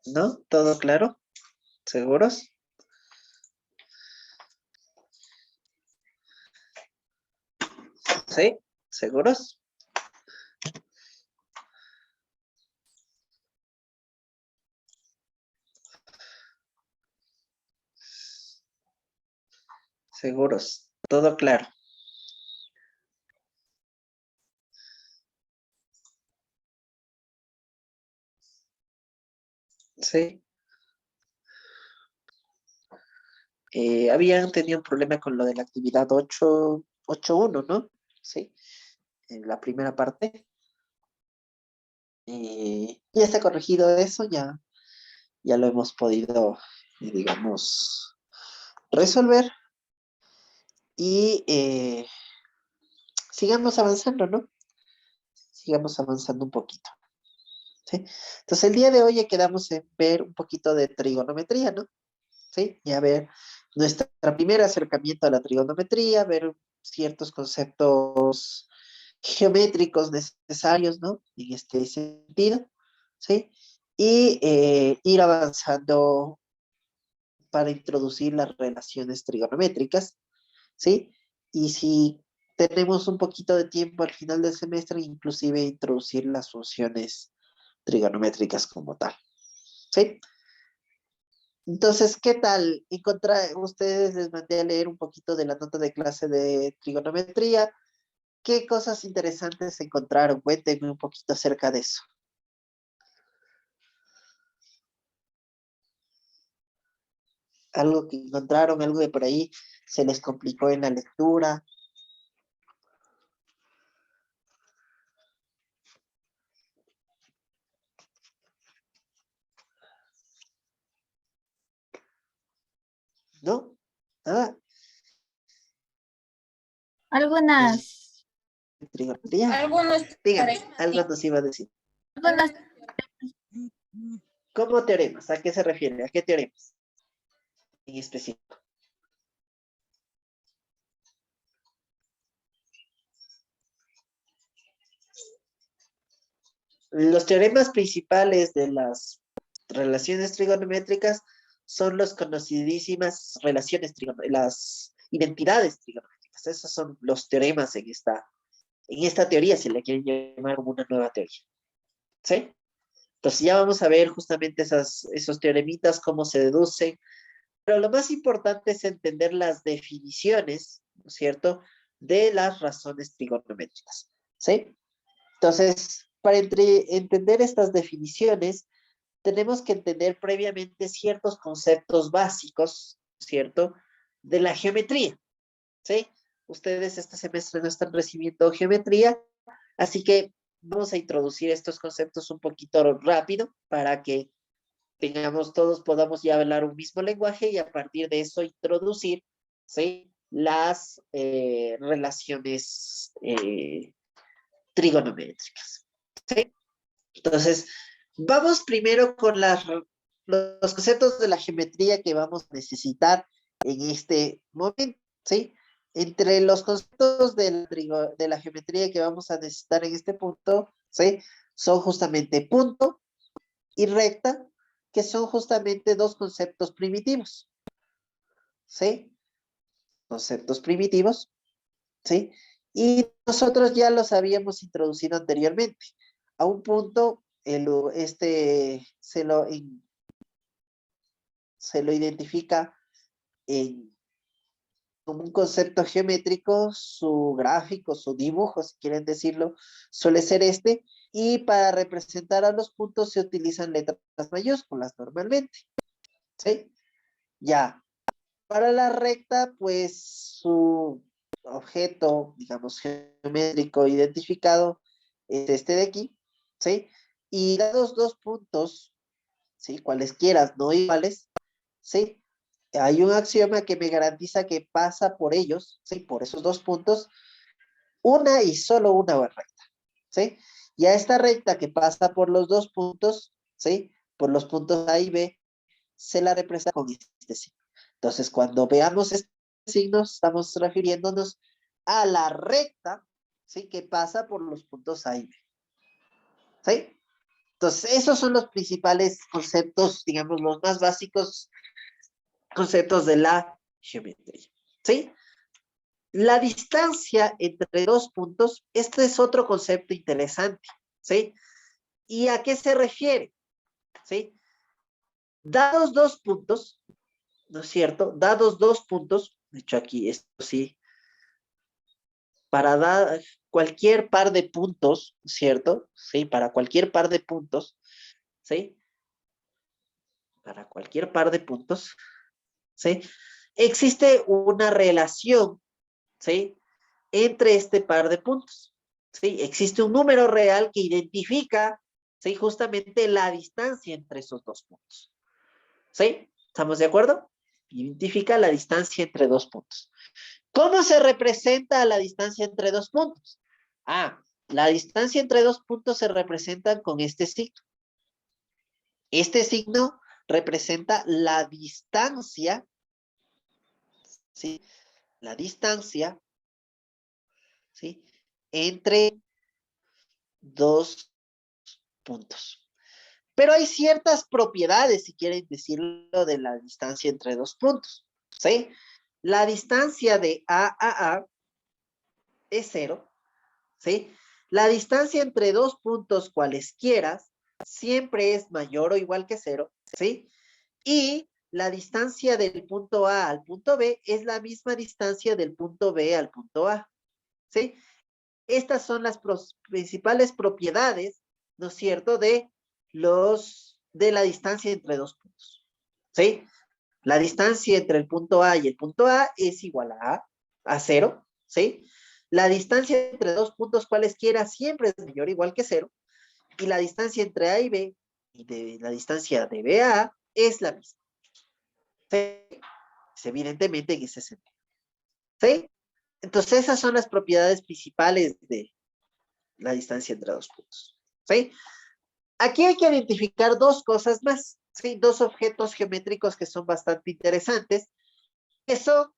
¿No? ¿Todo claro? ¿Seguros? ¿Sí? ¿Seguros? ¿Seguros? ¿Todo claro? ¿Sí? Habían tenido un problema con lo de la actividad 8.1, ¿no? Sí, en la primera parte. Ya está corregido eso, ya lo hemos podido, digamos, resolver. Y sigamos avanzando, ¿no? Sigamos avanzando un poquito. ¿Sí? Entonces, el día de hoy ya quedamos en ver un poquito de trigonometría, ¿no? ¿Sí? Y a ver nuestra primer acercamiento a la trigonometría, ver ciertos conceptos geométricos necesarios, ¿no? En este sentido, ¿sí? Y ir avanzando para introducir las relaciones trigonométricas, ¿sí? Y si tenemos un poquito de tiempo al final del semestre, inclusive introducir las funciones trigonométricas como tal, ¿sí? Entonces, ¿qué tal? Ustedes les mandé a leer un poquito de la nota de clase de trigonometría. ¿Qué cosas interesantes encontraron? Cuéntenme un poquito acerca de eso. Algo que encontraron, algo de por ahí se les complicó en la lectura, ¿no? Nada, en Algunas, trigonometría. algunos, Dígame, algo nos iba a decir. algunas, ¿Cómo teoremas? ¿A qué se refiere? ¿A qué teoremas en específico? Los teoremas principales de las relaciones trigonométricas son las conocidísimas relaciones las identidades trigonométricas. Esos son los teoremas en esta teoría, si le quieren llamar como una nueva teoría. ¿Sí? Entonces ya vamos a ver justamente esos teoremitas, cómo se deducen. Pero lo más importante es entender las definiciones, ¿no es cierto?, de las razones trigonométricas. ¿Sí? Entonces, para entender estas definiciones, tenemos que entender previamente ciertos conceptos básicos, ¿cierto?, de la geometría, ¿sí? Ustedes este semestre no están recibiendo geometría, así que vamos a introducir estos conceptos un poquito rápido para que todos podamos ya hablar un mismo lenguaje y a partir de eso introducir, ¿sí?, las relaciones trigonométricas. ¿Sí? Entonces, vamos primero con los conceptos de la geometría que vamos a necesitar en este momento, ¿sí? Entre los conceptos de la geometría que vamos a necesitar en este punto, ¿sí?, son justamente punto y recta, que son justamente dos conceptos primitivos, ¿sí? Conceptos primitivos, ¿sí? Y nosotros ya los habíamos introducido anteriormente. A un punto, se lo identifica como un concepto geométrico, su gráfico, su dibujo, si quieren decirlo, suele ser este, y para representar a los puntos se utilizan letras mayúsculas normalmente, ¿sí? Ya, para la recta, pues su objeto, digamos, geométrico identificado es este de aquí, ¿sí? Y dados dos puntos, ¿sí? Cualesquiera, no iguales, ¿sí? Hay un axioma que me garantiza que pasa por ellos, ¿sí? Por esos dos puntos, una y solo una recta, ¿sí? Y a esta recta que pasa por los dos puntos, ¿sí?, por los puntos A y B, se la representa con este signo. Entonces, cuando veamos este signo, estamos refiriéndonos a la recta, ¿sí?, que pasa por los puntos A y B. ¿Sí? Entonces, esos son los principales conceptos, digamos, los más básicos conceptos de la geometría. ¿Sí? La distancia entre dos puntos, este es otro concepto interesante. ¿Sí? ¿Y a qué se refiere? ¿Sí? Dados dos puntos, ¿no es cierto? Dados dos puntos, de hecho aquí esto sí, para dar cualquier par de puntos, ¿cierto? Sí, para cualquier par de puntos, ¿sí? Para cualquier par de puntos, ¿sí? Existe una relación, ¿sí? Entre este par de puntos, ¿sí? Existe un número real que identifica, ¿sí? Justamente la distancia entre esos dos puntos, ¿sí? ¿Estamos de acuerdo? Identifica la distancia entre dos puntos. ¿Cómo se representa la distancia entre dos puntos? Ah, la distancia entre dos puntos se representa con este signo. Este signo representa la distancia, ¿sí? La distancia, ¿sí? Entre dos puntos. Pero hay ciertas propiedades, si quieren decirlo, de la distancia entre dos puntos, ¿sí? La distancia de A es cero, ¿sí? La distancia entre dos puntos cualesquiera siempre es mayor o igual que cero, ¿sí? Y la distancia del punto A al punto B es la misma distancia del punto B al punto A, ¿sí? Estas son las principales propiedades, ¿no es cierto?, de la distancia entre dos puntos, ¿sí? La distancia entre el punto A y el punto A es igual a cero, ¿sí? La distancia entre dos puntos cualesquiera siempre es mayor o igual que cero, y la distancia entre A y B, y la distancia de B a A, es la misma. ¿Sí? Es evidentemente en ese sentido. ¿Sí? Entonces esas son las propiedades principales de la distancia entre dos puntos. ¿Sí? Aquí hay que identificar dos cosas más, ¿sí? Dos objetos geométricos que son bastante interesantes, que son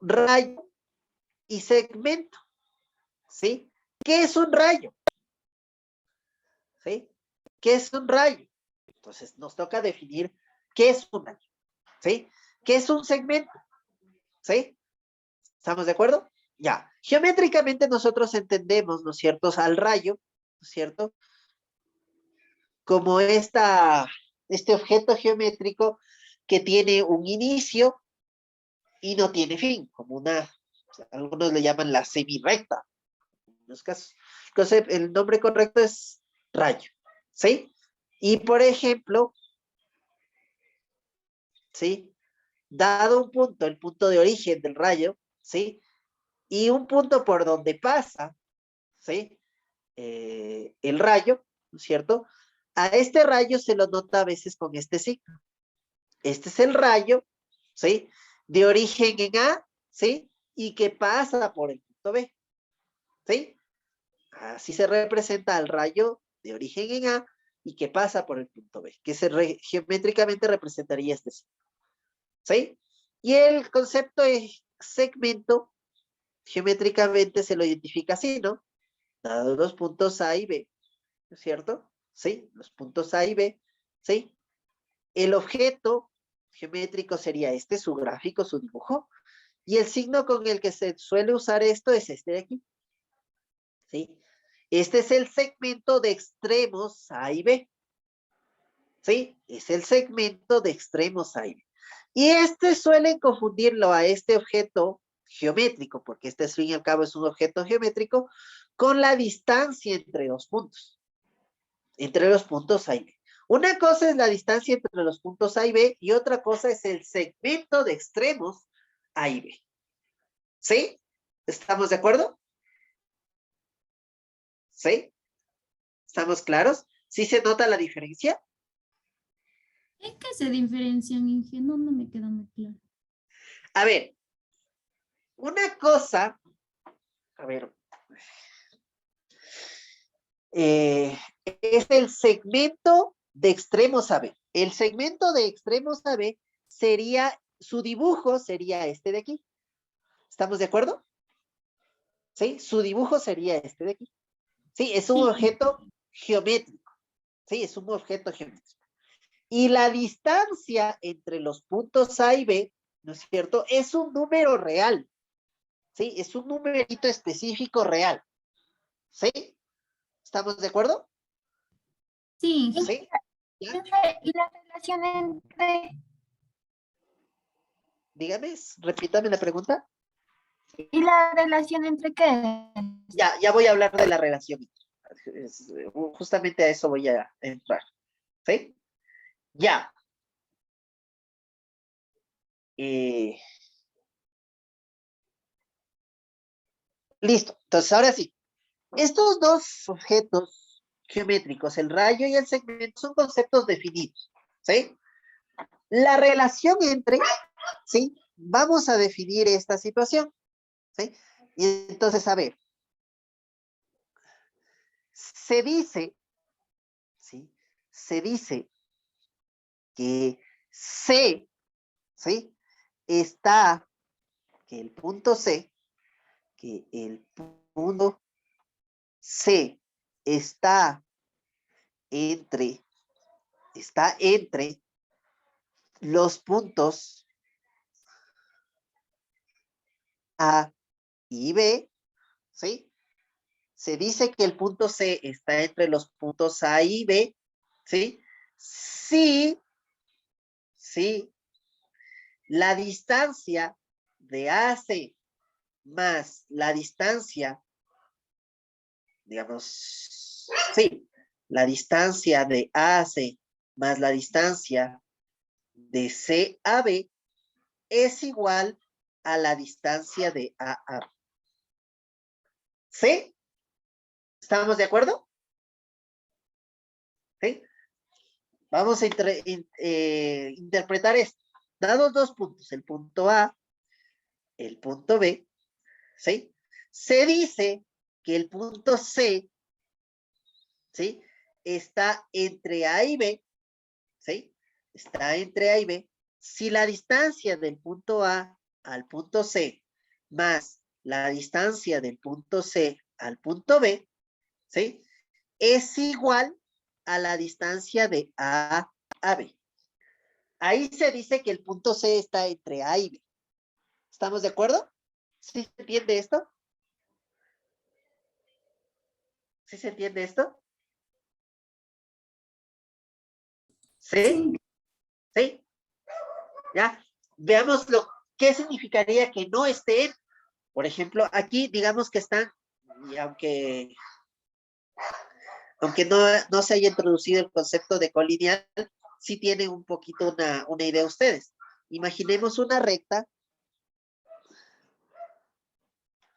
rayo y segmento, ¿sí? ¿Qué es un rayo? ¿Sí? ¿Qué es un rayo? Entonces nos toca definir qué es un rayo, ¿sí? ¿Qué es un segmento? ¿Sí? ¿Estamos de acuerdo? Ya. Geométricamente nosotros entendemos, ¿no es cierto?, al rayo, ¿no es cierto?, como este objeto geométrico que tiene un inicio y no tiene fin, como algunos le llaman la semirrecta, en los casos. Entonces, el nombre correcto es rayo, ¿sí? Y por ejemplo, ¿sí? Dado un punto, el punto de origen del rayo, ¿sí? Y un punto por donde pasa, ¿sí? El rayo, ¿no es cierto? A este rayo se lo nota a veces con este signo. Este es el rayo, ¿sí? De origen en A, ¿sí? Y que pasa por el punto B, ¿sí? Así se representa al rayo de origen en A y que pasa por el punto B, que geométricamente representaría este signo, ¿sí? Y el concepto de segmento, geométricamente se lo identifica así, ¿no? Dados los puntos A y B, ¿no es cierto? ¿Sí? Los puntos A y B, ¿sí? El objeto geométrico sería este, su gráfico, su dibujo, y el signo con el que se suele usar esto es este de aquí, ¿sí? Este es el segmento de extremos A y B, ¿sí? Es el segmento de extremos A y B. Y este suelen confundirlo a este objeto geométrico, porque este, al fin y al cabo, es un objeto geométrico, con la distancia entre los puntos. Entre los puntos A y B. Una cosa es la distancia entre los puntos A y B y otra cosa es el segmento de extremos A y B. ¿Sí? ¿Estamos de acuerdo? ¿Sí? ¿Estamos claros? ¿Sí se nota la diferencia? ¿En qué se diferencian, Inge? No, no me queda muy claro. A ver, una cosa, a ver, es el segmento de extremos A B. El segmento de extremos A B sería, su dibujo sería este de aquí. ¿Estamos de acuerdo? ¿Sí? Su dibujo sería este de aquí. Sí, es un Sí. objeto geométrico. Sí, es un objeto geométrico. Y la distancia entre los puntos A y B, ¿no es cierto? Es un número real. Sí, es un numerito específico real. ¿Sí? ¿Estamos de acuerdo? Sí. ¿Sí? ¿Ya? Y la relación entre, Dígame, repítame la pregunta. ¿y la relación entre qué? Ya voy a hablar de la relación. Justamente a eso voy a entrar. ¿Sí? Ya. Listo. Entonces, ahora sí. Estos dos objetos geométricos, el rayo y el segmento, son conceptos definidos. ¿Sí? La relación entre, ¿sí? Vamos a definir esta situación. ¿Sí? Y entonces, a ver. Se dice, ¿sí? Se dice que C, ¿sí? Está, que el punto C, que el punto C entre, está entre los puntos A y B, ¿sí? Se dice que el punto C está entre los puntos A y B, ¿sí? Sí, sí, la distancia de AC más la distancia, digamos, sí, la distancia de AC más la distancia de C a B es igual a la distancia de A a B. ¿Sí? ¿Estamos de acuerdo? ¿Sí? Vamos a interpretar esto. Dados dos puntos, el punto A, el punto B, ¿sí? Se dice que el punto C, ¿sí? Está entre A y B, ¿sí? Está entre A y B. Si la distancia del punto A al punto C más la distancia del punto C al punto B, ¿sí? Es igual a la distancia de A a B. Ahí se dice que el punto C está entre A y B. ¿Estamos de acuerdo? ¿Sí se entiende esto? ¿Sí se entiende esto? ¿Sí? Sí. ¿Sí? ¿Ya? Veamos qué significaría que no esté en. Por ejemplo, aquí digamos que están, y aunque no se haya introducido el concepto de colineal, sí tienen un poquito una idea ustedes. Imaginemos una recta,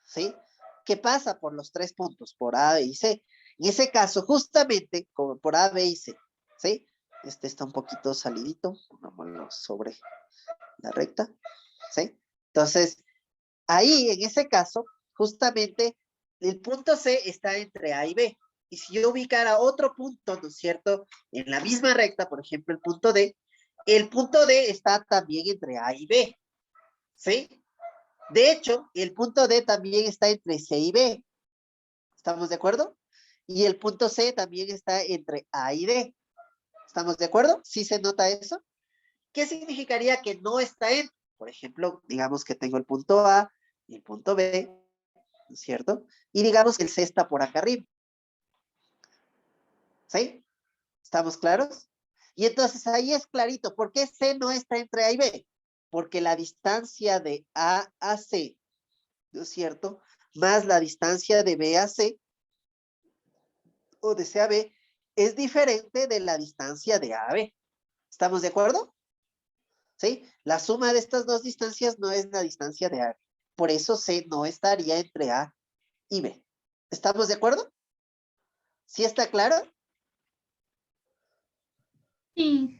¿sí? Que pasa por los tres puntos, por A, B y C. En ese caso, justamente, como por A, B y C, ¿sí? Este está un poquito salidito, pongámoslo sobre la recta, ¿sí? Entonces, ahí, en ese caso, justamente, el punto C está entre A y B. Y si yo ubicara otro punto, ¿no es cierto? En la misma recta, por ejemplo, el punto D está también entre A y B, ¿sí? De hecho, el punto D también está entre C y B. ¿Estamos de acuerdo? Y el punto C también está entre A y D. ¿Estamos de acuerdo? ¿Sí se nota eso? ¿Qué significaría que no está en? Por ejemplo, digamos que tengo el punto A y el punto B, ¿no es cierto? Y digamos que el C está por acá arriba. ¿Sí? ¿Estamos claros? Y entonces ahí es clarito. ¿Por qué C no está entre A y B? Porque la distancia de A a C, ¿no es cierto? Más la distancia de B a C, o de C a B, es diferente de la distancia de A a B. ¿Estamos de acuerdo? ¿Sí? La suma de estas dos distancias no es la distancia de A. Por eso C no estaría entre A y B. ¿Estamos de acuerdo? ¿Sí está claro? Sí.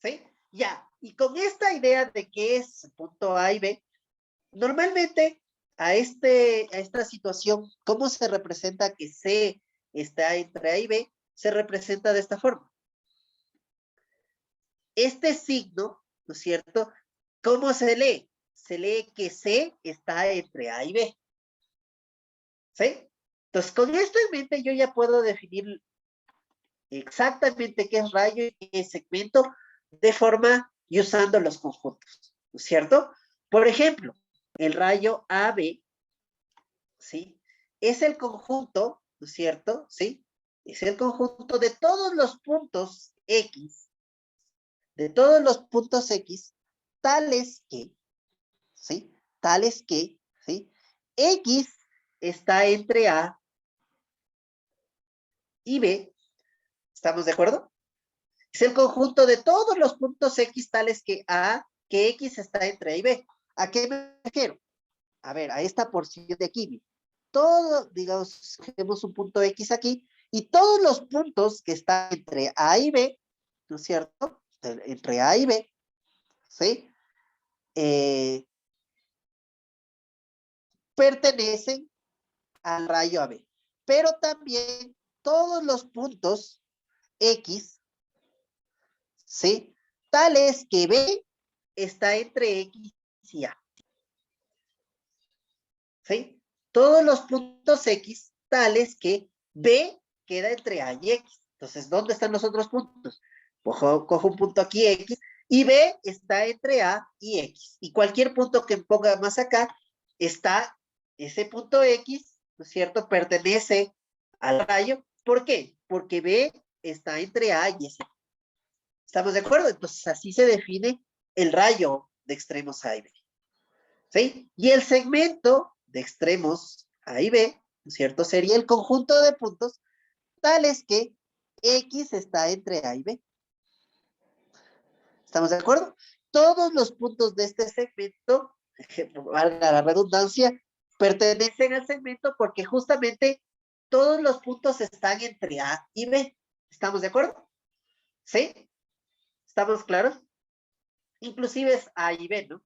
¿Sí? Ya. Y con esta idea de que es punto A y B, normalmente a esta situación, ¿cómo se representa que C está entre A y B? Se representa de esta forma. Este signo, ¿no es cierto? ¿Cómo se lee? Se lee que C está entre A y B. ¿Sí? Entonces, con esto en mente, yo ya puedo definir exactamente qué es rayo y qué es segmento de forma y usando los conjuntos, ¿no es cierto? Por ejemplo, el rayo AB, ¿sí? Es el conjunto, ¿no es cierto? ¿Sí? Es el conjunto de todos los puntos X, tales que, ¿sí? Tales que, ¿sí? X está entre A y B, ¿estamos de acuerdo? Es el conjunto de todos los puntos X tales que X está entre A y B. ¿A qué me refiero? A ver, a esta porción de aquí. Todo, digamos, tenemos un punto X aquí, y todos los puntos que están entre A y B, ¿no es cierto? Entre A y B, ¿sí? Pertenecen al rayo AB. Pero también todos los puntos X, ¿sí? Tales que B está entre X y A. ¿Sí? Todos los puntos X tales que B queda entre A y X. Entonces, ¿dónde están los otros puntos? Cojo un punto aquí X y B está entre A y X. Y cualquier punto que ponga más acá está ese punto X, ¿no es cierto? Pertenece al rayo. ¿Por qué? Porque B está entre A y S. ¿Estamos de acuerdo? Entonces, así se define el rayo de extremos A y B. ¿Sí? Y el segmento de extremos A y B, ¿no es cierto? Sería el conjunto de puntos tales que X está entre A y B. ¿Estamos de acuerdo? Todos los puntos de este segmento, valga la redundancia, pertenecen al segmento porque justamente todos los puntos están entre A y B. ¿Estamos de acuerdo? ¿Sí? ¿Estamos claros? Inclusive es A y B, ¿no?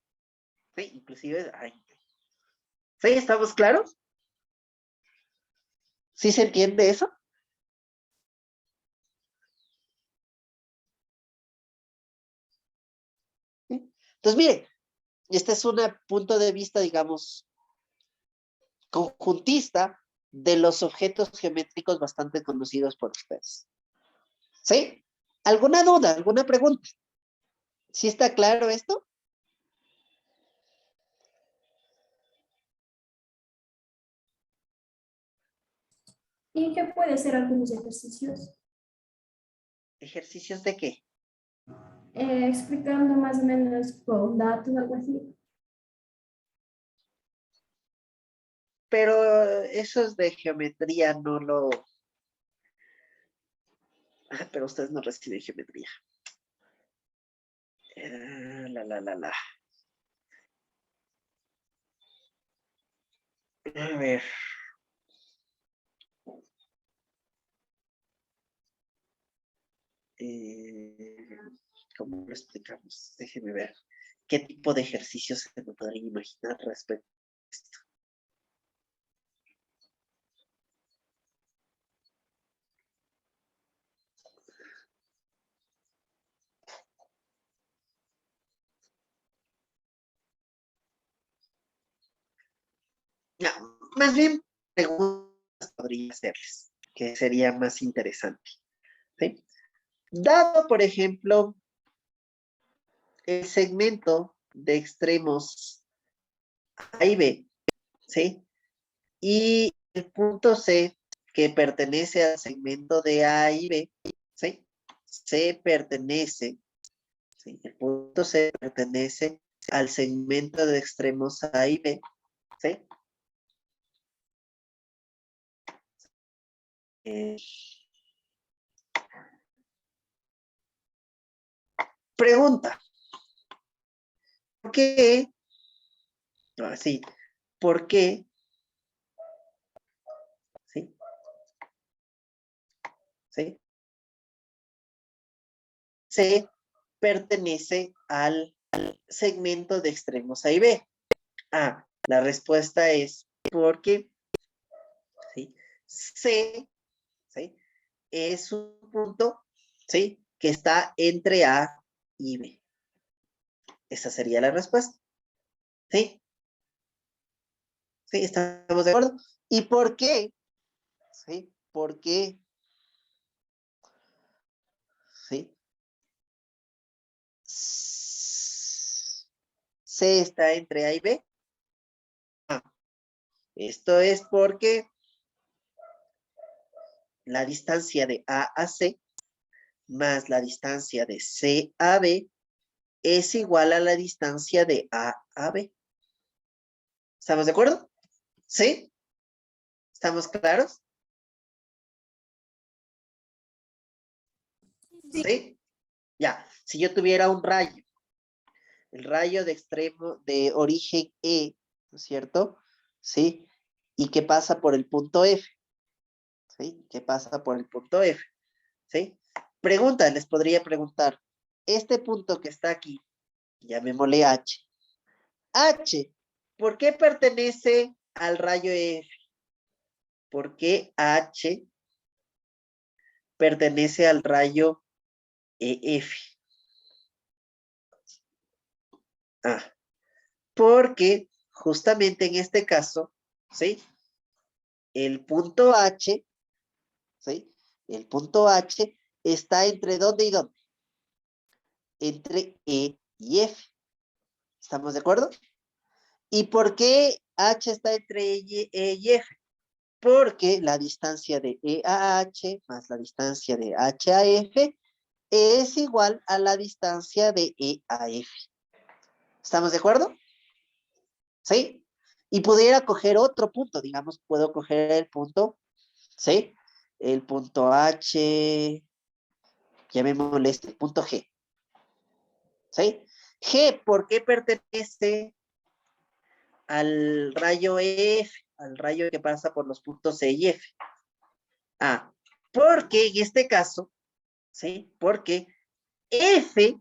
Sí, inclusive es A y B. ¿Sí? ¿Estamos claros? ¿Sí se entiende eso? ¿Sí? Entonces, mire, este es un punto de vista, digamos, conjuntista de los objetos geométricos bastante conocidos por ustedes. ¿Sí? ¿Alguna duda? ¿Alguna pregunta? ¿Sí está claro esto? ¿Y qué puede ser algunos ejercicios? ¿Ejercicios de qué? Explicando más o menos con datos, algo así. Pero esos de geometría no lo... Ah, pero ustedes no reciben geometría. La. A ver. Eh, ¿Cómo lo explicamos? Déjenme ver. ¿Qué tipo de ejercicios se me podrían imaginar respecto a esto? No, más bien preguntas podría hacerles, que sería más interesante. ¿Sí? Dado, por ejemplo, el segmento de extremos A y B, ¿sí? Y el punto C, que pertenece al segmento de A y B, ¿sí? ¿Sí? El punto C pertenece al segmento de extremos A y B, ¿sí? Pregunta, ¿por qué? Ahora sí, ¿por qué? ¿Sí? ¿Sí? C pertenece al segmento de extremos A y B. Ah, la respuesta es porque, ¿sí? C, ¿sí? Es un punto, ¿sí? Que está entre A y B. Esa sería la respuesta. ¿Sí? ¿Sí? ¿Estamos de acuerdo? ¿Y por qué? ¿sí? Porque, ¿sí? C está entre A y B. Esto es porque la distancia de A a C más la distancia de C a B es igual a la distancia de A a B. ¿Estamos de acuerdo? ¿Sí? ¿Estamos claros? ¿Sí? Ya. Si yo tuviera un rayo, el rayo de extremo de origen E, ¿no es cierto? ¿Sí? Y que pasa por el punto F. ¿Sí? Que pasa por el punto F. ¿Sí? Pregunta, les podría preguntar, este punto que está aquí, llamémosle H. H, ¿por qué pertenece al rayo F? ¿Por qué H pertenece al rayo EF? Ah, porque justamente en este caso, ¿sí? El punto H, ¿sí? El punto H está entre ¿dónde y dónde? Entre E y F. ¿Estamos de acuerdo? ¿Y por qué H está entre E y F? Porque la distancia de E a H más la distancia de H a F es igual a la distancia de E a F. ¿Estamos de acuerdo? ¿Sí? Y pudiera coger otro punto, digamos, puedo coger el punto, ¿sí? El punto H, llamémosle este punto G, ¿sí? G, ¿por qué pertenece al rayo F, al rayo que pasa por los puntos E y F? Ah, porque en este caso, ¿sí? Porque F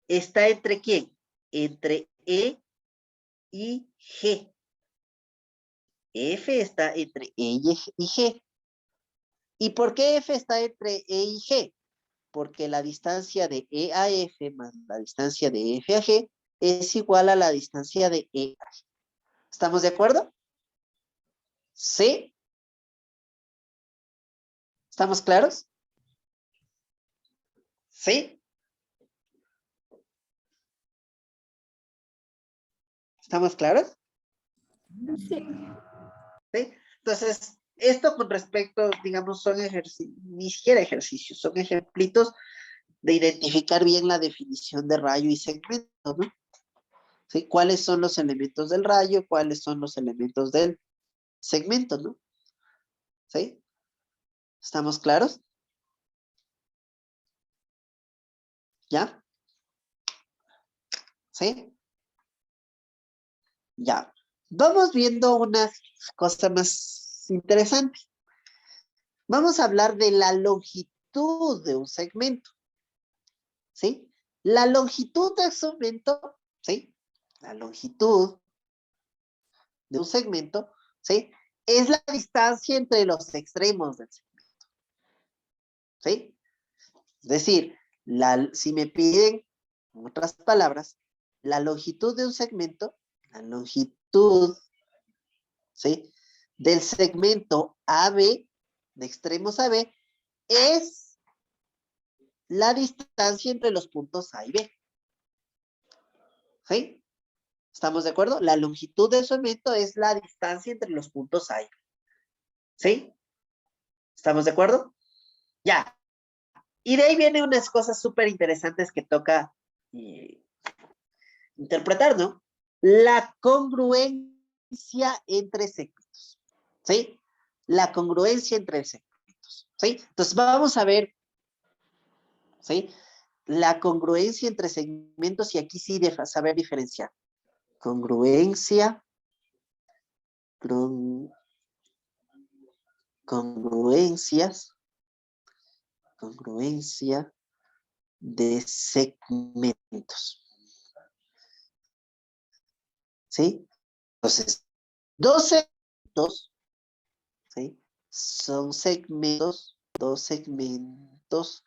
está entre ¿quién? Entre E y G. F está entre E y G. ¿Y por qué F está entre E y G? Porque la distancia de E a F más la distancia de F a G es igual a la distancia de E a G. ¿Estamos de acuerdo? ¿Sí? ¿Estamos claros? ¿Sí? ¿Estamos claros? Sí. ¿Sí? Entonces, esto con respecto, digamos, son ejercicios, ni siquiera ejercicios, son ejemplitos de identificar bien la definición de rayo y segmento, ¿no? ¿Sí? ¿Cuáles son los elementos del rayo? ¿Cuáles son los elementos del segmento, ¿no? ¿Sí? ¿Estamos claros? ¿Ya? ¿Sí? Ya. Vamos viendo una cosa más interesante. Vamos a hablar de la longitud de un segmento. ¿Sí? La longitud de un segmento, ¿sí? La longitud de un segmento, ¿sí? Es la distancia entre los extremos del segmento. ¿Sí? Es decir, si me piden, en otras palabras, la longitud de un segmento, la longitud, ¿sí? Del segmento AB, de extremos AB, es la distancia entre los puntos A y B. ¿Sí? ¿Estamos de acuerdo? La longitud del segmento es la distancia entre los puntos A y B. ¿Sí? ¿Estamos de acuerdo? Ya. Y de ahí vienen unas cosas súper interesantes que toca interpretar, ¿no? La congruencia entre segmentos. ¿Sí? La congruencia entre segmentos. ¿Sí? Entonces vamos a ver, ¿sí? La congruencia entre segmentos y aquí sí de saber diferenciar. Congruencia, congruencias, congruencia de segmentos. ¿Sí? Entonces, dos segmentos, ¿sí? Dos segmentos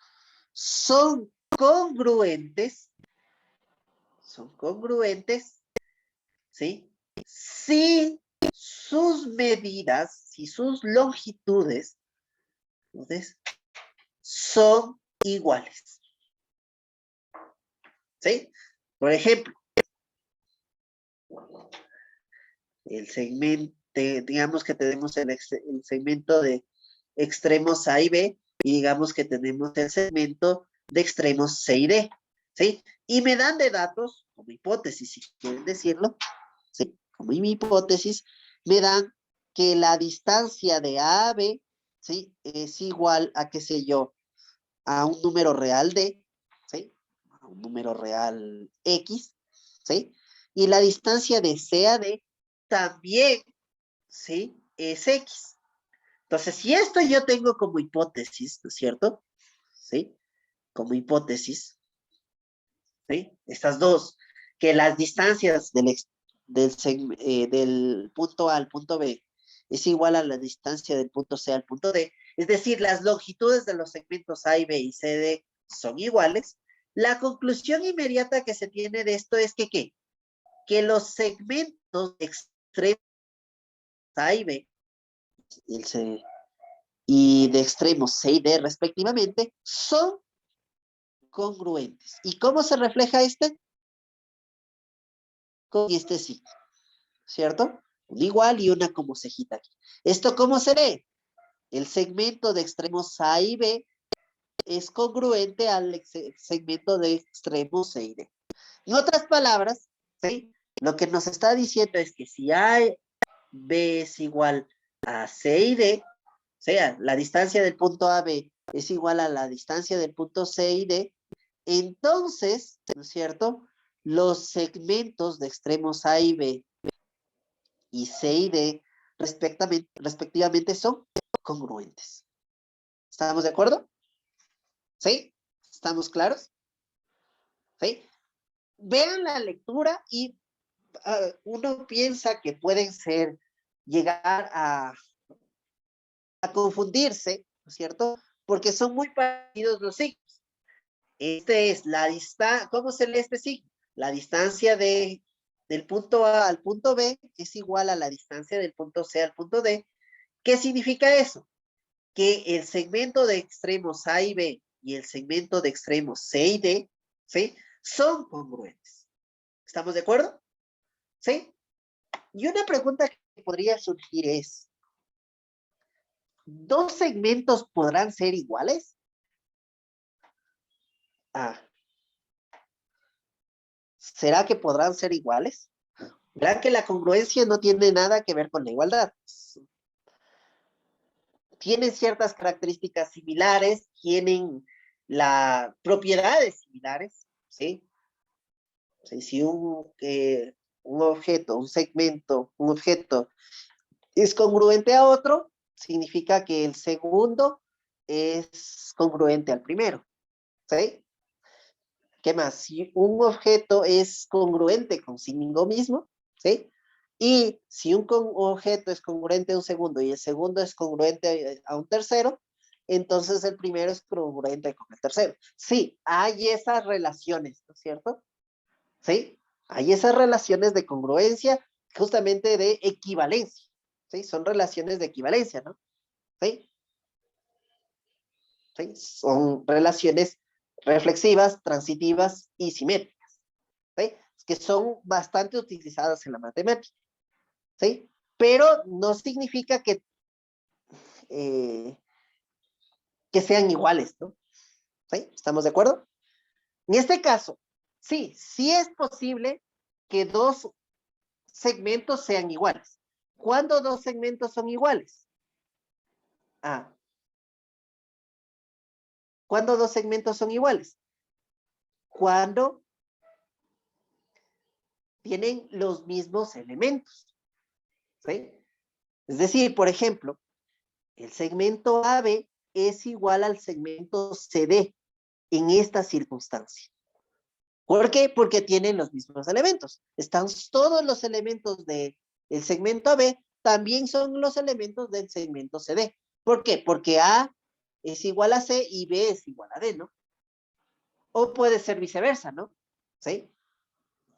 son congruentes, ¿sí? Si sus medidas, si sus longitudes Entonces, son iguales. ¿Sí? Por ejemplo, el segmento, digamos que tenemos el segmento de extremos A y B, y digamos que tenemos el segmento de extremos C y D, ¿sí? Y me dan de datos, como hipótesis, si quieren decirlo, ¿sí? Como mi hipótesis, me dan que la distancia de A a B, ¿sí? Es igual a, qué sé yo, a un número real D, ¿sí? A un número real X, ¿sí? Y la distancia de C a D también, ¿sí? Es X. Entonces, si esto yo tengo como hipótesis, ¿no es cierto? ¿Sí? Como hipótesis, ¿sí? Estas dos, que las distancias del punto A al punto B es igual a la distancia del punto C al punto D, es decir, las longitudes de los segmentos A y B y C, D son iguales. La conclusión inmediata que se tiene de esto es que, ¿qué? Que los segmentos extremos A y B y de extremos C y D respectivamente son congruentes. ¿Y cómo se refleja este? Con este signo, ¿cierto? Un igual y una como cejita aquí. ¿Esto cómo se ve? El segmento de extremos A y B es congruente al segmento de extremos C y D. En otras palabras, ¿sí? Lo que nos está diciendo es que si A, B es igual a C y D, o sea, la distancia del punto A, B es igual a la distancia del punto C y D, entonces, ¿no es cierto? Los segmentos de extremos A y B y C y D respectivamente son congruentes. ¿Estamos de acuerdo? ¿Sí? ¿Estamos claros? ¿Sí? Vean la lectura y uno piensa que pueden llegar a confundirse, ¿no es cierto? Porque son muy parecidos los signos. Este es la distancia, ¿cómo se lee este signo? La distancia del punto A al punto B es igual a la distancia del punto C al punto D. ¿Qué significa eso? Que el segmento de extremos A y B y el segmento de extremos C y D, ¿sí? Son congruentes. ¿Estamos de acuerdo? ¿Sí? Y una pregunta que podría surgir es, ¿dos segmentos podrán ser iguales? Ah, ¿será que podrán ser iguales? Verán que la congruencia no tiene nada que ver con la igualdad. Tienen ciertas características similares, tienen las propiedades similares, ¿sí? Sí, si un objeto, un segmento, un objeto es congruente a otro, significa que el segundo es congruente al primero, ¿sí? ¿Qué más? Si un objeto es congruente consigo mismo, ¿sí? Y si objeto es congruente a un segundo y el segundo es congruente a un tercero, entonces el primero es congruente con el tercero. Sí, hay esas relaciones, ¿no es cierto? ¿Sí? Hay esas relaciones de congruencia, justamente de equivalencia, ¿sí? Son relaciones de equivalencia, ¿no? ¿Sí? ¿Sí? Son relaciones reflexivas, transitivas y simétricas, ¿sí? Que son bastante utilizadas en la matemática, ¿sí? Pero no significa eh, que sean iguales, ¿no? ¿Sí? ¿Estamos de acuerdo? En este caso, sí, sí es posible que dos segmentos sean iguales. ¿Cuándo dos segmentos son iguales? Ah, ¿cuándo dos segmentos son iguales? Cuando tienen los mismos elementos, ¿sí? Es decir, por ejemplo, el segmento AB es igual al segmento CD en esta circunstancia. ¿Por qué? Porque tienen los mismos elementos. Están todos los elementos del segmento AB, también son los elementos del segmento CD. ¿Por qué? Porque A es igual a C y B es igual a D, ¿no? O puede ser viceversa, ¿no? ¿Sí?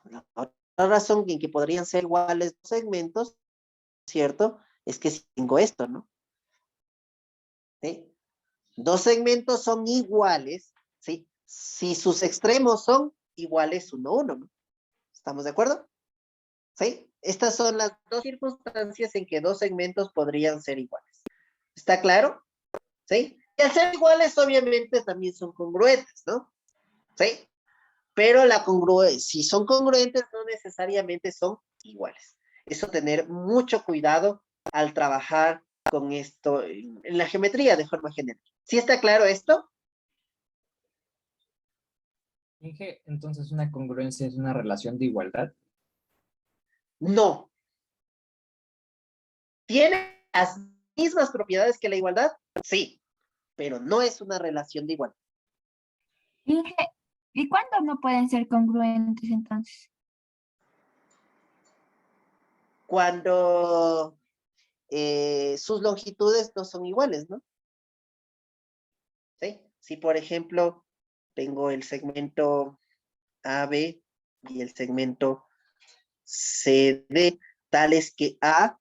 La otra razón en que podrían ser iguales los segmentos, ¿cierto? Es que si tengo esto, ¿no? ¿Sí? dos segmentos son iguales, ¿sí? Si sus extremos son iguales 1, 1, ¿no? ¿Estamos de acuerdo? ¿Sí? Estas son las dos circunstancias en que dos segmentos podrían ser iguales. ¿Está claro? ¿Sí? Y al ser iguales, obviamente, también son congruentes, ¿no? ¿Sí? Pero si son congruentes, no necesariamente son iguales. Eso tener mucho cuidado al trabajar con esto en la geometría de forma general. ¿Sí está claro esto? Inge, entonces una congruencia es una relación de igualdad. No. ¿Tiene las mismas propiedades que la igualdad? Sí, pero no es una relación de igualdad. Inge, ¿y cuándo no pueden ser congruentes entonces? Cuando sus longitudes no son iguales, ¿no? ¿Sí? Si, por ejemplo, tengo el segmento AB y el segmento CD, tales que A,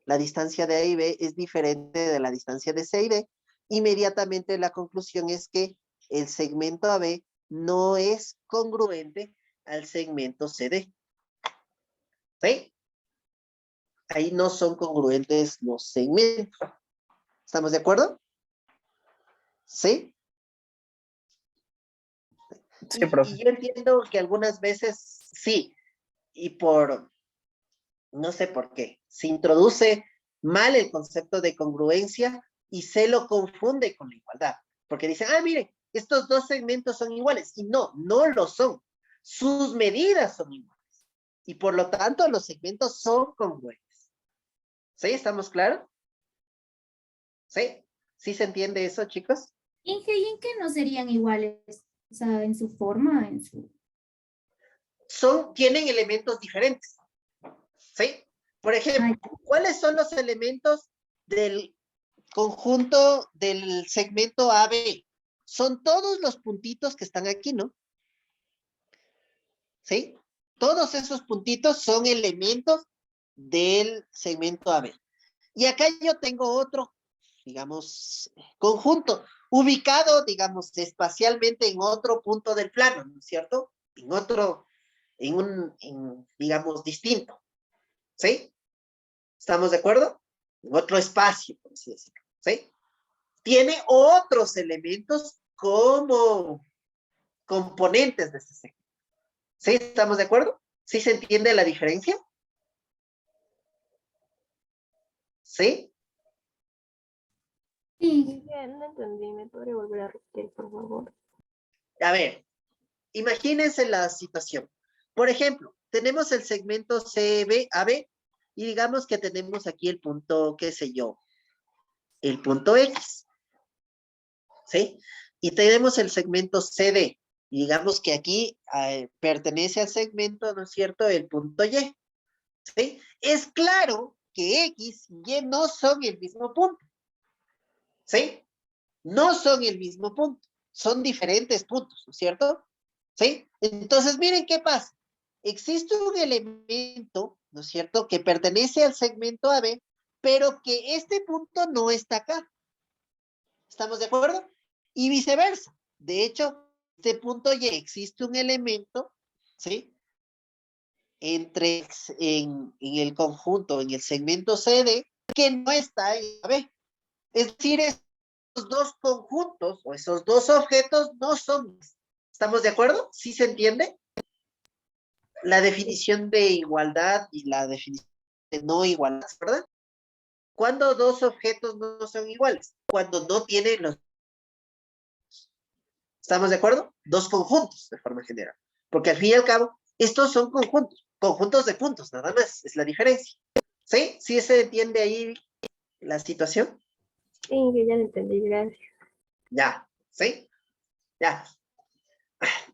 la distancia de A y B es diferente de la distancia de C y D, inmediatamente la conclusión es que el segmento AB no es congruente al segmento CD. ¿Sí? Ahí no son congruentes los segmentos. ¿Estamos de acuerdo? ¿Sí? Sí, profe. Y yo entiendo que algunas veces sí, y no sé por qué, se introduce mal el concepto de congruencia y se lo confunde con la igualdad. Porque dicen, mire, estos dos segmentos son iguales. Y no, no lo son. Sus medidas son iguales. Y por lo tanto, los segmentos son congruentes. ¿Sí? ¿Estamos claros? ¿Sí? ¿Sí se entiende eso, chicos? Inge, ¿y en qué no serían iguales? O sea, en su forma, en su... Tienen elementos diferentes. ¿Sí? Por ejemplo, ¿cuáles son los elementos del conjunto del segmento AB? Son todos los puntitos que están aquí, ¿no? ¿Sí? Todos esos puntitos son elementos del segmento AB. Y acá yo tengo otro, digamos, conjunto, ubicado, digamos, espacialmente en otro punto del plano, ¿no es cierto? Digamos, distinto. ¿Sí? ¿Estamos de acuerdo? En otro espacio, por así decirlo. ¿Sí? Tiene otros elementos como componentes de este segmento. ¿Sí? ¿Estamos de acuerdo? ¿Sí se entiende la diferencia? ¿Sí? Sí, No entendí, ¿me podría volver a repetir, por favor? A ver, imagínense la situación. Por ejemplo, tenemos el segmento CB, AB, y digamos que tenemos aquí el punto, qué sé yo, el punto X. ¿Sí? Y tenemos el segmento CD. Y digamos que aquí pertenece al segmento, ¿no es cierto?, el punto Y. ¿Sí? Es claro que X y Y no son el mismo punto. ¿Sí? No son el mismo punto. Son diferentes puntos, ¿no es cierto? ¿Sí? Entonces, miren qué pasa. Existe un elemento, ¿no es cierto?, que pertenece al segmento AB, pero que este punto no está acá. ¿Estamos de acuerdo? Y viceversa. De hecho, este punto Y existe un elemento, ¿sí? En el conjunto, en el segmento CD, que no está en AB. Es decir, esos dos conjuntos o esos dos objetos no son. ¿Estamos de acuerdo? ¿Sí se entiende? La definición de igualdad y la definición de no igualdad, ¿verdad? ¿Cuándo dos objetos no son iguales? Cuando no tienen los... ¿Estamos de acuerdo? Dos conjuntos de forma general. Porque al fin y al cabo, estos son conjuntos de puntos, nada más, es la diferencia. ¿Sí? ¿Sí se entiende ahí la situación? Sí, que ya lo entendí, gracias. Ya, ¿sí? Ya.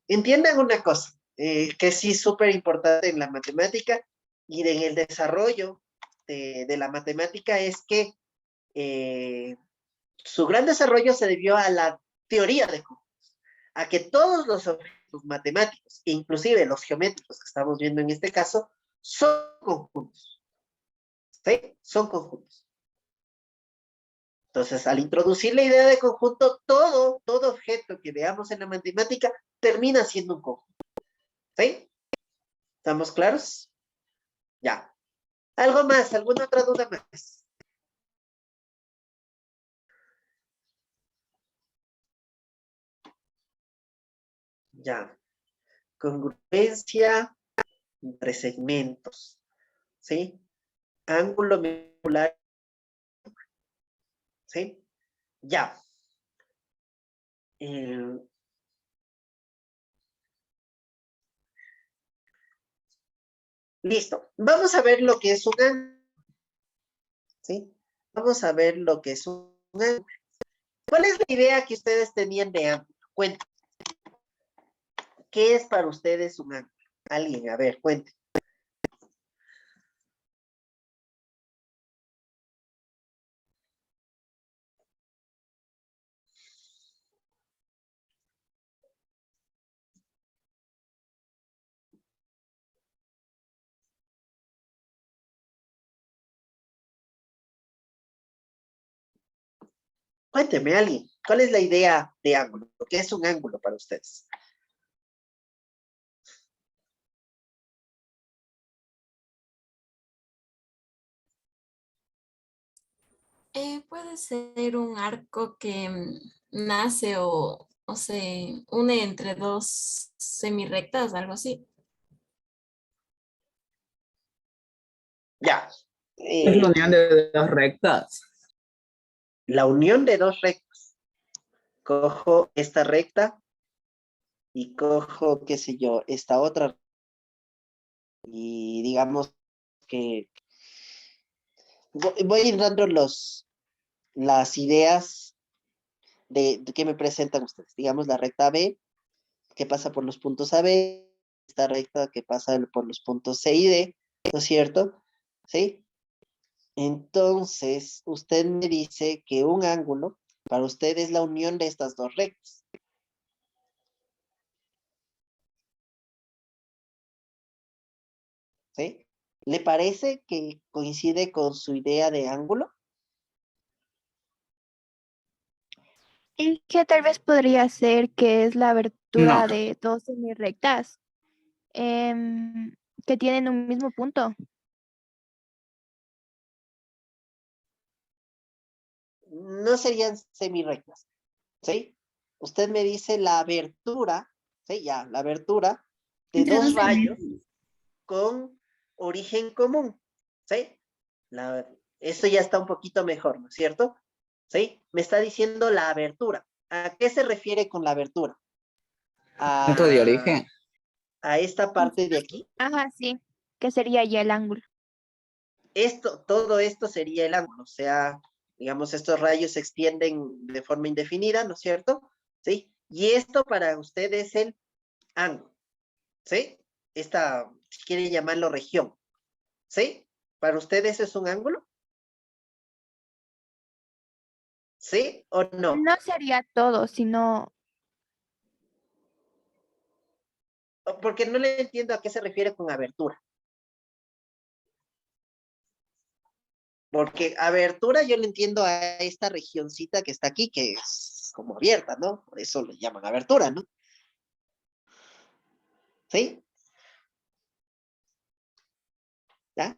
Entiendan una cosa, que sí es súper importante en la matemática y en el desarrollo de la matemática es que su gran desarrollo se debió a la teoría de conjuntos, a que todos los objetos matemáticos, inclusive los geométricos que estamos viendo en este caso, son conjuntos. ¿Sí? Son conjuntos. Entonces, al introducir la idea de conjunto, todo objeto que veamos en la matemática termina siendo un conjunto. ¿Sí? ¿Estamos claros? Ya. ¿Algo más? ¿Alguna otra duda más? Ya. Congruencia entre segmentos. ¿Sí? Ángulo molecular. ¿Sí? Ya. Listo. Vamos a ver lo que es un ángulo. ¿Sí? Vamos a ver lo que es un ángulo. ¿Cuál es la idea que ustedes tenían de ángulo? Cuenten. ¿Qué es para ustedes un ángulo? Alguien, a ver, cuenten. Cuénteme, alguien. ¿Cuál es la idea de ángulo? ¿Qué es un ángulo para ustedes? Puede ser un arco que nace o se une entre dos semirrectas, algo así. Ya. Es la unión de dos rectas. La unión de dos rectas. Cojo esta recta y cojo, qué sé yo, esta otra. Y digamos que voy a ir dando las ideas de qué me presentan ustedes. Digamos la recta B, que pasa por los puntos A, B, esta recta que pasa por los puntos C y D, ¿no es cierto? ¿Sí? Entonces, usted me dice que un ángulo para usted es la unión de estas dos rectas. ¿Sí? ¿Le parece que coincide con su idea de ángulo? Y que tal vez podría ser que es la abertura No. de dos semirrectas em, que tienen un mismo punto. No serían semirrectas, ¿sí? Usted me dice la abertura, ¿sí? Ya, la abertura de Entre dos dos rayos segmentos. con origen común, ¿sí? Eso ya está un poquito mejor, ¿no es cierto? ¿Sí? Me está diciendo la abertura. ¿A qué se refiere con la abertura? Punto de A, origen. a esta parte de aquí. Ajá, sí, que sería ya el ángulo. Todo esto sería el ángulo, o sea, digamos, estos rayos se extienden de forma indefinida, ¿no es cierto? ¿Sí? Y esto para usted es el ángulo, ¿sí? Esta, si quiere llamarlo región, ¿sí? ¿Para usted eso es un ángulo? ¿Sí o no? No sería todo, sino Porque no le entiendo a qué se refiere con abertura. Porque abertura yo le entiendo a esta regioncita que está aquí, que es como abierta, ¿no? Por eso le llaman abertura, ¿no? ¿Sí? ¿Ya?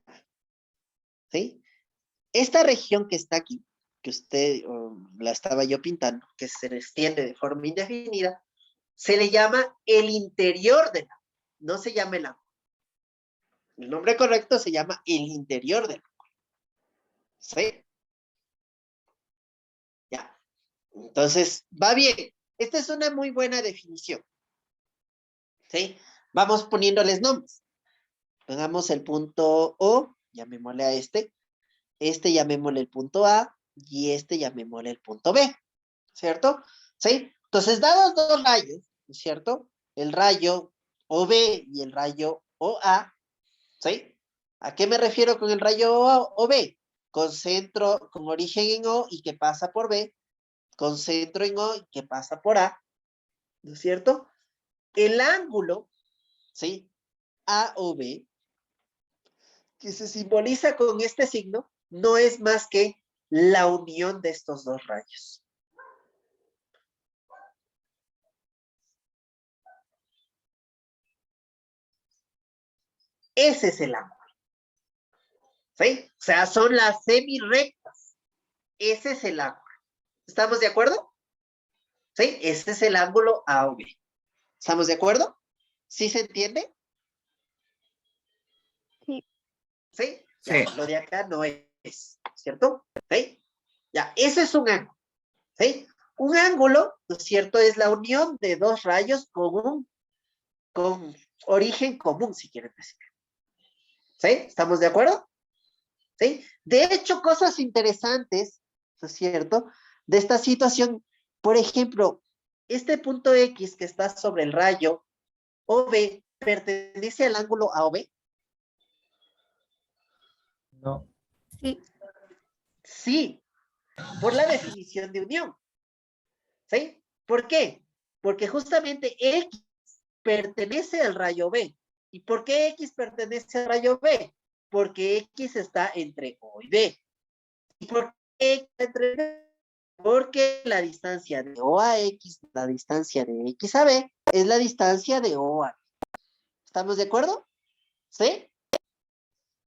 ¿Sí? Esta región que está aquí, que usted la estaba yo pintando, que se extiende de forma indefinida, se le llama el interior del ángulo, no se llama el ángulo. El nombre correcto se llama el interior del ángulo. ¿Sí? Ya. Entonces, va bien. Esta es una muy buena definición. ¿Sí? Vamos poniéndoles nombres. Pongamos el punto O, llamémosle a este llamémosle el punto A, y este llamémosle el punto B, ¿cierto? ¿Sí? Entonces, dados dos rayos, ¿no es cierto? El rayo OB y el rayo OA, ¿sí? ¿A qué me refiero con el rayo OB? Con centro, con origen en O y que pasa por B, con centro en O y que pasa por A, ¿no es cierto? El ángulo, ¿sí? AOB, que se simboliza con este signo, no es más que la unión de estos dos rayos. Ese es el ángulo. ¿Sí? O sea, son las semirrectas. Ese es el ángulo. ¿Estamos de acuerdo? ¿Sí? Ese es el ángulo AOB. ¿Estamos de acuerdo? ¿Sí se entiende? Sí. ¿Sí? Sí. Ya, lo de acá no es, ¿cierto? ¿Sí? Ya, ese es un ángulo. ¿Sí? Un ángulo, ¿no es cierto? Es la unión de dos rayos con origen común, si quieren decir. ¿Sí? ¿Estamos de acuerdo? ¿Sí? De hecho, cosas interesantes, ¿no es cierto? De esta situación, por ejemplo, este punto X que está sobre el rayo OB, ¿pertenece al ángulo AOB? No. Sí. Sí, por la definición de unión. ¿Sí? ¿Por qué? Porque justamente X pertenece al rayo B. ¿Y por qué X pertenece al rayo B? Porque X está entre O y B. ¿Y por qué X está entre B? Porque la distancia de O a X, la distancia de X a B, es la distancia de O a B. ¿Estamos de acuerdo? ¿Sí?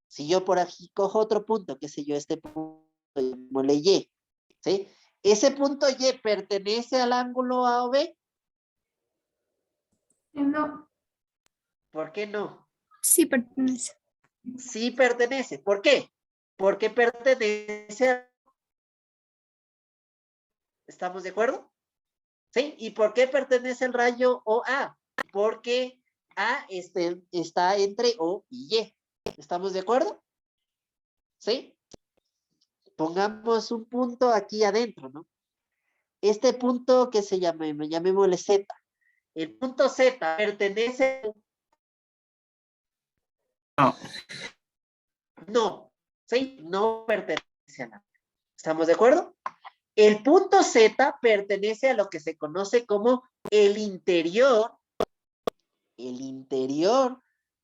Si yo por aquí cojo otro punto, qué sé yo, este punto, llamémosle Y, ¿sí? ¿Ese punto Y pertenece al ángulo A o B? No. ¿Por qué no? Sí pertenece. Sí pertenece. ¿Por qué? Porque pertenece a... ¿Estamos de acuerdo? ¿Sí? ¿Y por qué pertenece el rayo OA? Porque A está entre O y Y. ¿Estamos de acuerdo? ¿Sí? Pongamos un punto aquí adentro, ¿no? Este punto que se llame, llamémosle Z. El punto Z pertenece... No. No, ¿sí? No pertenece a nada. ¿Estamos de acuerdo? El punto Z pertenece a lo que se conoce como el interior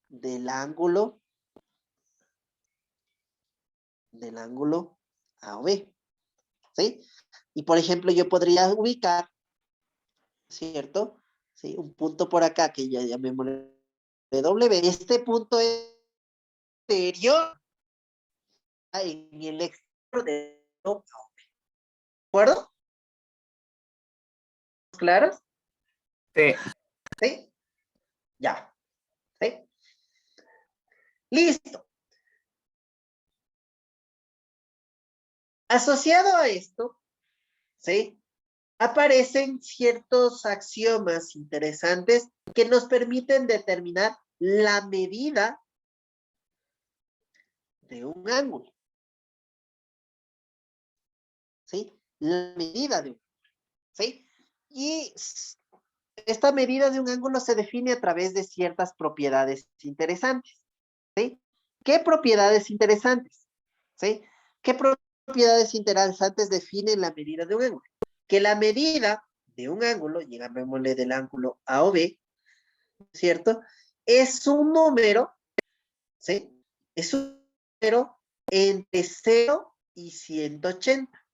del ángulo A o B, ¿sí? Y por ejemplo, yo podría ubicar, ¿cierto? ¿Sí? Un punto por acá que ya llamémosle W. Este punto es interior en el exterior de A o B. ¿De acuerdo? ¿Claros? Sí. ¿Sí? Ya. ¿Sí? Listo. Asociado a esto, ¿sí? Aparecen ciertos axiomas interesantes que nos permiten determinar la medida de un ángulo, ¿sí? La medida de un ángulo, ¿sí? Y esta medida de un ángulo se define a través de ciertas propiedades interesantes, ¿sí? ¿Qué propiedades interesantes? ¿Sí? ¿Qué propiedades interesantes definen la medida de un ángulo? Que la medida de un ángulo, llamémosle del ángulo A o B, ¿cierto? Es un número, ¿sí? Es un número entre 0 y 180,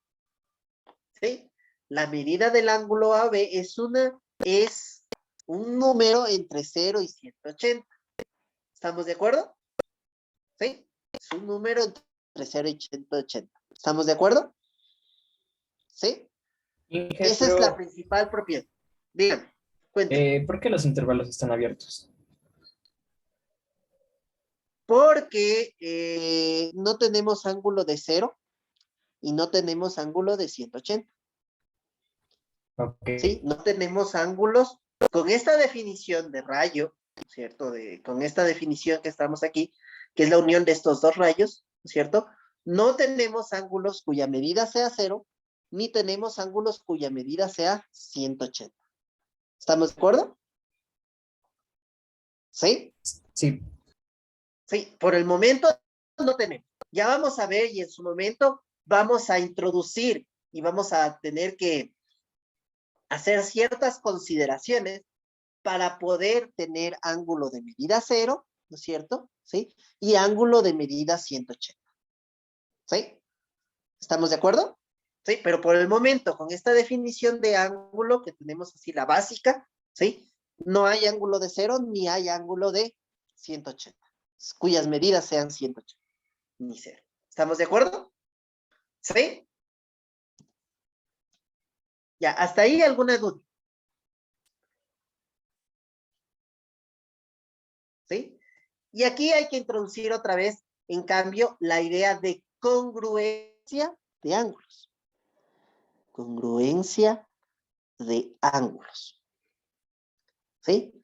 ¿sí? La medida del ángulo AB es un número entre 0 y 180. ¿Estamos de acuerdo? ¿Sí? Es un número entre 0 y 180. ¿Estamos de acuerdo? ¿Sí? Inge, Esa es la principal propiedad. Dígame, cuéntame. ¿por qué los intervalos están abiertos? Porque no tenemos ángulo de 0 y no tenemos ángulo de 180. Ok. ¿Sí? No tenemos ángulos con esta definición de rayo, ¿cierto? Con esta definición que estamos aquí, que es la unión de estos dos rayos, ¿cierto? No tenemos ángulos cuya medida sea 0, ni tenemos ángulos cuya medida sea 180. ¿Estamos de acuerdo? ¿Sí? Sí. Sí, por el momento no tenemos. Ya vamos a ver y en su momento vamos a introducir y vamos a tener que hacer ciertas consideraciones para poder tener ángulo de medida 0, ¿no es cierto? ¿Sí? Y ángulo de medida 180. ¿Sí? ¿Estamos de acuerdo? Sí, pero por el momento, con esta definición de ángulo que tenemos así, la básica, ¿sí? No hay ángulo de 0 ni hay ángulo de 180, cuyas medidas sean 180, ni 0. ¿Estamos de acuerdo? ¿Sí? Ya, hasta ahí alguna duda. ¿Sí? Y aquí hay que introducir otra vez, en cambio, la idea de congruencia de ángulos. Congruencia de ángulos. ¿Sí?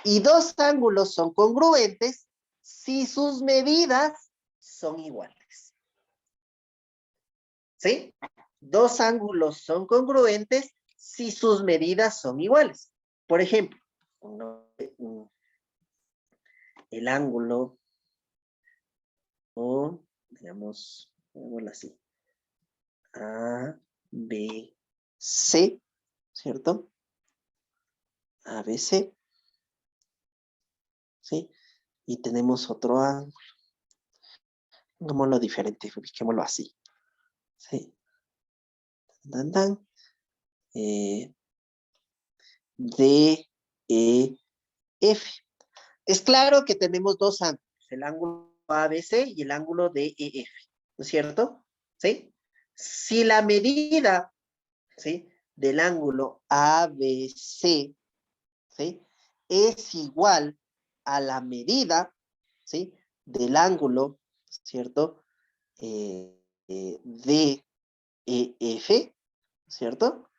Y dos ángulos son congruentes si sus medidas son iguales. ¿Sí? Dos ángulos son congruentes si sus medidas son iguales. Por ejemplo, el ángulo, o digamos, digámoslo así, A, B, C, ¿cierto? A, B, C, ¿sí? Y tenemos otro ángulo. Pongámoslo diferente, ubicémoslo así, ¿sí? Dan, dan. D, E, F. Es claro que tenemos dos ángulos, el ángulo ABC y el ángulo DEF, ¿no es cierto? ¿Sí? Si la medida, ¿sí?, del ángulo ABC, ¿sí?, es igual a la medida, ¿sí?, del ángulo, ¿cierto?, DEF, ¿cierto?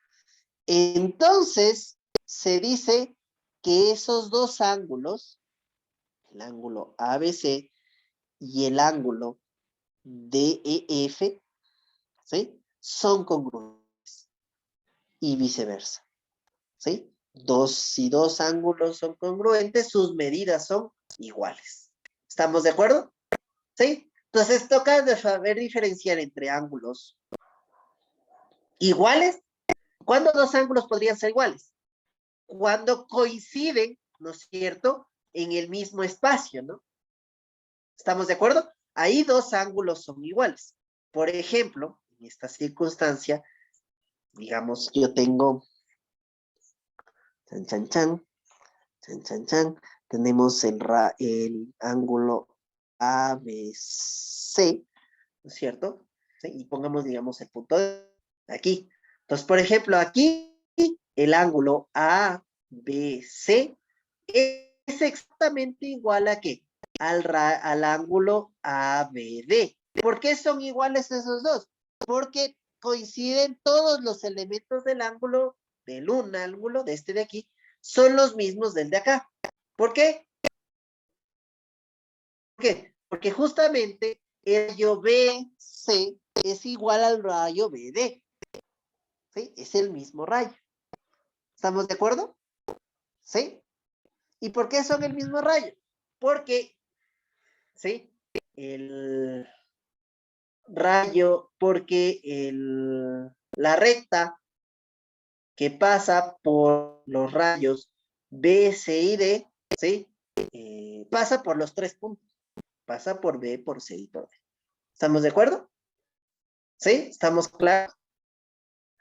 Entonces, se dice que esos dos ángulos, el ángulo ABC y el ángulo DEF, ¿sí?, son congruentes y viceversa, ¿sí? Si dos ángulos son congruentes, sus medidas son iguales. ¿Estamos de acuerdo? ¿Sí? Entonces toca de saber diferenciar entre ángulos iguales. ¿Cuándo dos ángulos podrían ser iguales? Cuando coinciden, ¿no es cierto?, en el mismo espacio, ¿no? ¿Estamos de acuerdo? Ahí dos ángulos son iguales. Por ejemplo, en esta circunstancia, digamos, yo tengo, chan, chan, chan, chan, chan, chan, tenemos el ángulo ABC, ¿no es cierto? ¿Sí? Y pongamos, digamos, el punto de aquí. Entonces, por ejemplo, aquí el ángulo ABC es exactamente igual a ¿qué? Al ángulo ABD. ¿Por qué son iguales esos dos? Porque coinciden todos los elementos del ángulo, del un ángulo, de este de aquí, son los mismos del de acá. ¿Por qué? ¿Por qué? Porque justamente el rayo BC es igual al rayo BD. ¿Sí? Es el mismo rayo. ¿Estamos de acuerdo? ¿Sí? ¿Y por qué son el mismo rayo? Porque, ¿sí?, el rayo, porque la recta que pasa por los rayos B, C y D, ¿sí?, pasa por los tres puntos. Pasa por B, por C y por D. ¿Estamos de acuerdo? ¿Sí? ¿Estamos claros?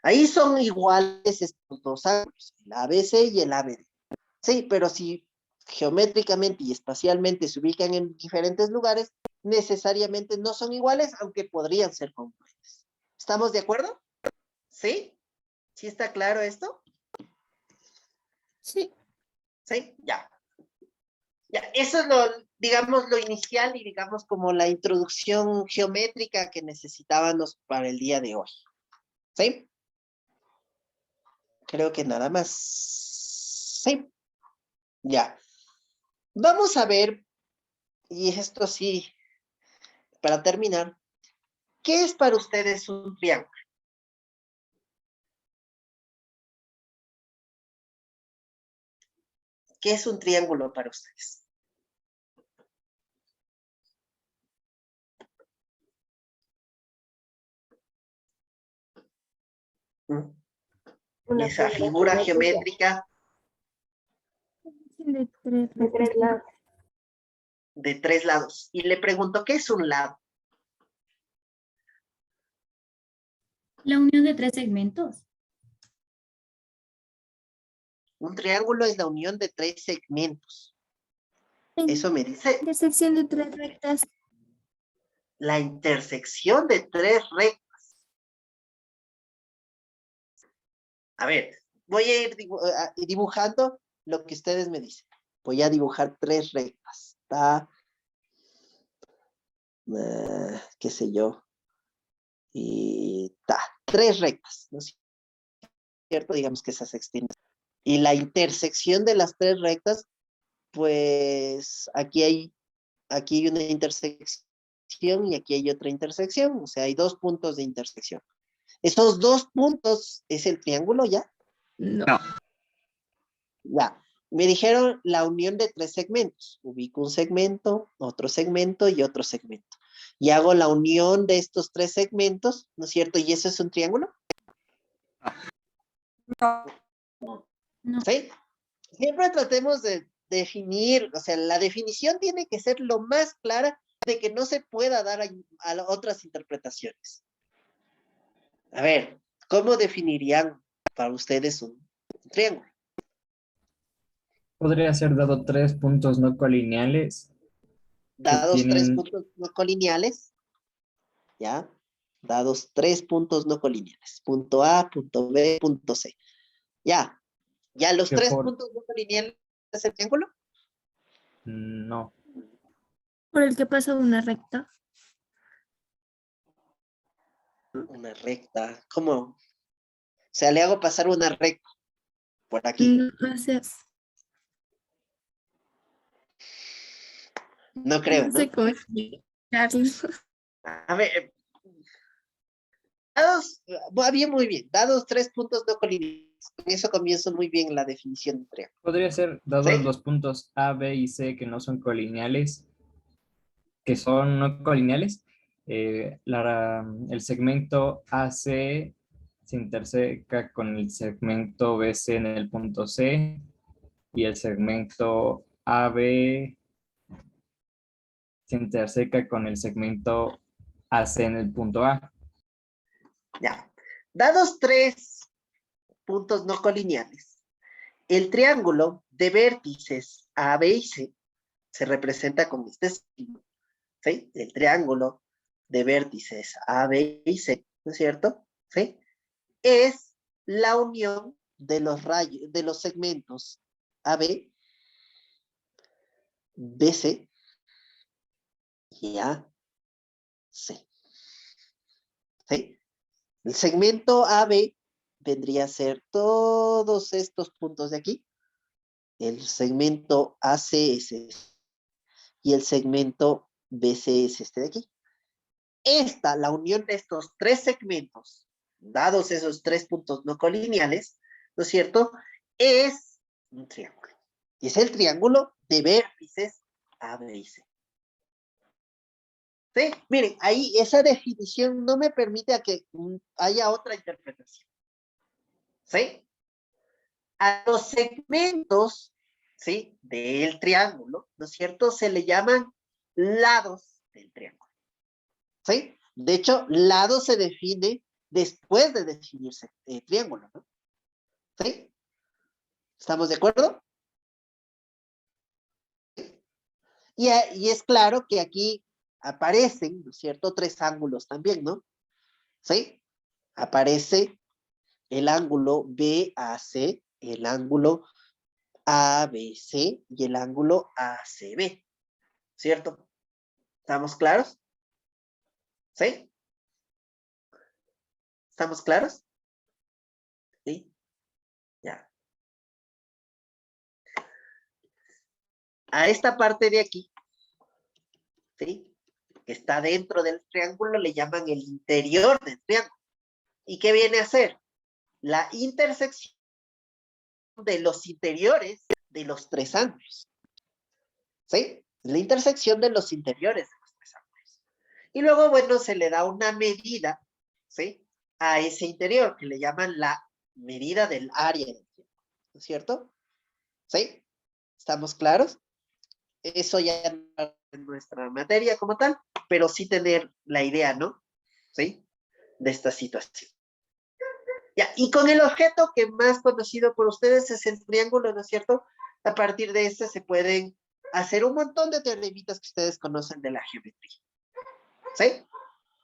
Ahí son iguales estos dos ángulos, el ABC y el ABD. Sí, pero si geométricamente y espacialmente se ubican en diferentes lugares, necesariamente no son iguales, aunque podrían ser congruentes. ¿Estamos de acuerdo? ¿Sí? ¿Sí está claro esto? Sí. Sí, ya. Ya, eso es lo, digamos, lo inicial y digamos como la introducción geométrica que necesitábamos para el día de hoy. ¿Sí? Creo que nada más. Sí. Ya. Vamos a ver, y esto sí, para terminar, ¿qué es para ustedes un triángulo? ¿Qué es un triángulo para ustedes? ¿Mm? Esa figura geométrica De tres De tres lados. de tres lados. Y le pregunto, ¿qué es un lado? La unión de tres segmentos. Un triángulo es la unión de tres segmentos. Eso me dice Intersección de tres rectas. la intersección de tres rectas. A ver, voy a ir dibujando lo que ustedes me dicen. Voy a dibujar tres rectas. Está, qué sé yo. Y está, tres rectas, ¿no es cierto? Digamos que esas se extienden. Y la intersección de las tres rectas, pues aquí hay una intersección y aquí hay otra intersección. O sea, hay dos puntos de intersección. Esos dos puntos es el triángulo, ¿ya? No. No. Ya. Me dijeron la unión de tres segmentos. Ubico un segmento, otro segmento y otro segmento. Y hago la unión de estos tres segmentos, ¿no es cierto? ¿Y eso es un triángulo? No. ¿Sí? Siempre tratemos de definir, o sea, la definición tiene que ser lo más clara de que no se pueda dar a otras interpretaciones. A ver, ¿cómo definirían para ustedes un triángulo? Podría ser dado tres puntos no colineales que Dados tres tienen, puntos no colineales, ¿ya? Dados tres puntos no colineales. Punto A, punto B, punto C. Ya. Ya los que tres por... puntos no colineales es el triángulo. No, Por el que pasa una recta. Una recta. ¿Cómo? O sea, le hago pasar una recta por aquí. O sea, No creo, no sé ¿no? cómo explicarlo. A ver, dados, va bien, muy bien. Dados tres puntos no colineales. Con eso comienzo muy bien la definición de triángulo. podría ser dados ¿Sí? los puntos A, B y C que no son colineales, que son no colineales. El segmento AC se interseca con el segmento BC en el punto C y el segmento AB se interseca con el segmento AC en el punto A. Ya. Dados tres puntos no colineales, el triángulo de vértices A, B y C se representa con este signo, ¿sí? El triángulo de vértices A, B y C, ¿no es cierto? ¿Sí? Es la unión de los rayos, de los segmentos AB, BC y AC. ¿Sí? El segmento AB vendría a ser todos estos puntos de aquí. El segmento AC es este, y el segmento BC es este de aquí. La unión de estos tres segmentos, dados esos tres puntos no colineales, ¿no es cierto? Es un triángulo. Y es el triángulo de vértices A, B y C. ¿Sí? Miren, ahí esa definición no me permite a que haya otra interpretación. ¿Sí? A los segmentos, ¿sí? Del triángulo, ¿no es cierto? Se le llaman lados del triángulo. ¿Sí? De hecho, lado se define después de definirse el triángulo, ¿no? ¿Sí? ¿Estamos de acuerdo? Y es claro que aquí aparecen, ¿no es cierto? Tres ángulos también, ¿no? ¿Sí? Aparece el ángulo BAC, el ángulo ABC y el ángulo ACB, ¿cierto? ¿Estamos claros? ¿Sí? ¿Estamos claros? Sí. Ya. A esta parte de aquí, ¿sí? Que está dentro del triángulo, le llaman el interior del triángulo. ¿Y qué viene a ser? La intersección de los interiores de los tres ángulos. ¿Sí? La intersección de los interiores de los tres ángulos. Y luego, bueno, se le da una medida, ¿sí? A ese interior, que le llaman la medida del área del triángulo. ¿No es cierto? ¿Sí? ¿Estamos claros? Eso ya en nuestra materia como tal, pero sí tener la idea, ¿no? ¿Sí? De esta situación. Ya, y con el objeto que más conocido por ustedes es el triángulo, ¿no es cierto? A partir de este se pueden hacer un montón de teoremitas que ustedes conocen de la geometría. ¿Sí?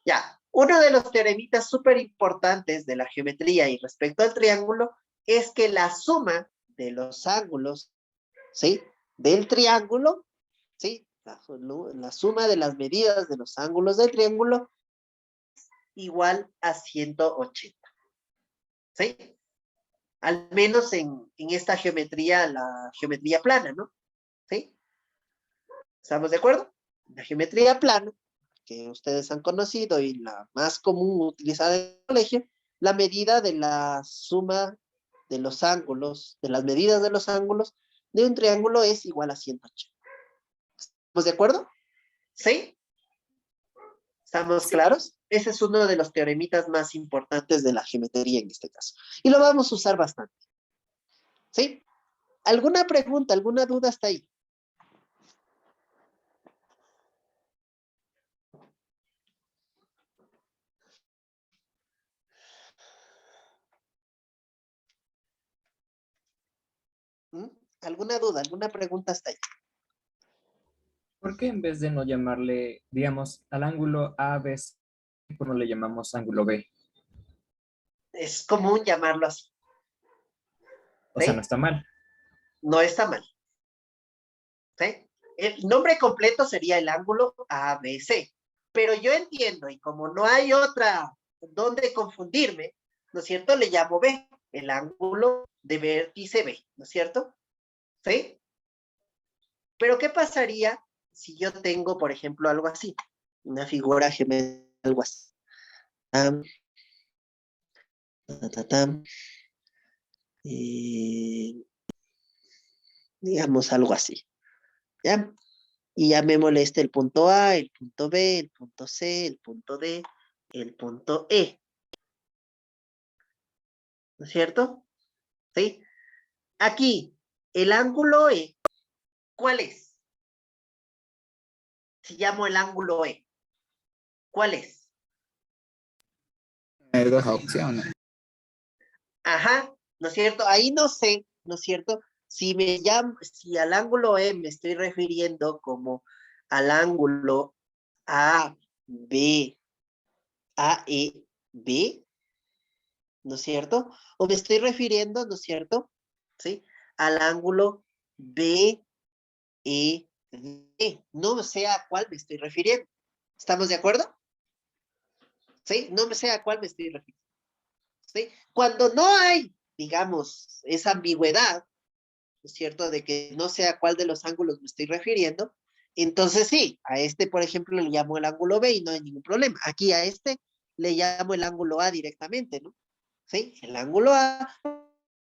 Ya, uno de los teoremitas súper importantes de la geometría y respecto al triángulo es que la suma de los ángulos, ¿sí? Del triángulo, ¿sí? La suma de las medidas de los ángulos del triángulo igual a 180. ¿Sí? Al menos en esta geometría, la geometría plana, ¿no? ¿Sí? ¿Estamos de acuerdo? La geometría plana, que ustedes han conocido y la más común utilizada en el colegio, la medida de la suma de los ángulos, de las medidas de los ángulos de un triángulo es igual a 180. ¿Estamos de acuerdo? ¿Sí? ¿Estamos claros? Ese es uno de los teoremitas más importantes de la geometría en este caso. Y lo vamos a usar bastante. ¿Sí? ¿Alguna pregunta, alguna duda hasta ahí? ¿Mm? ¿Alguna duda, alguna pregunta hasta ahí? ¿Por qué en vez de no llamarle, digamos, al ángulo ABC, por no le llamamos ángulo B? Es común llamarlo así. O sea, ¿Sí? no está mal. No está mal. ¿Sí? El nombre completo sería el ángulo ABC. Pero yo entiendo, y como no hay otra donde confundirme, ¿no es cierto? Le llamo B, el ángulo de vértice B, ¿no es cierto? ¿Sí? Pero ¿qué pasaría si yo tengo, por ejemplo, algo así? Una figura geométrica, algo así. Tam, ta, ta, tam, digamos algo así. ¿Ya? Y llamémosle este el punto A, el punto B, el punto C, el punto D, el punto E. ¿No es cierto? ¿Sí? Aquí, el ángulo E, ¿cuál es? Si llamo el ángulo E, ¿cuál es? Hay dos opciones. Ajá, ¿no es cierto? Ahí no sé, ¿no es cierto? Si al ángulo E me estoy refiriendo como al ángulo A, B, A, E, B, ¿no es cierto? O me estoy refiriendo, ¿no es cierto? ¿Sí? Al ángulo B, E, D. No sé a cuál me estoy refiriendo. ¿Estamos de acuerdo? ¿Sí? No sé a cuál me estoy refiriendo. ¿Sí? Cuando no hay, digamos, esa ambigüedad, ¿no es cierto? De que no sé a cuál de los ángulos me estoy refiriendo, entonces sí, a este, por ejemplo, le llamo el ángulo B y no hay ningún problema. Aquí a este le llamo el ángulo A directamente, ¿no? ¿Sí? El ángulo A,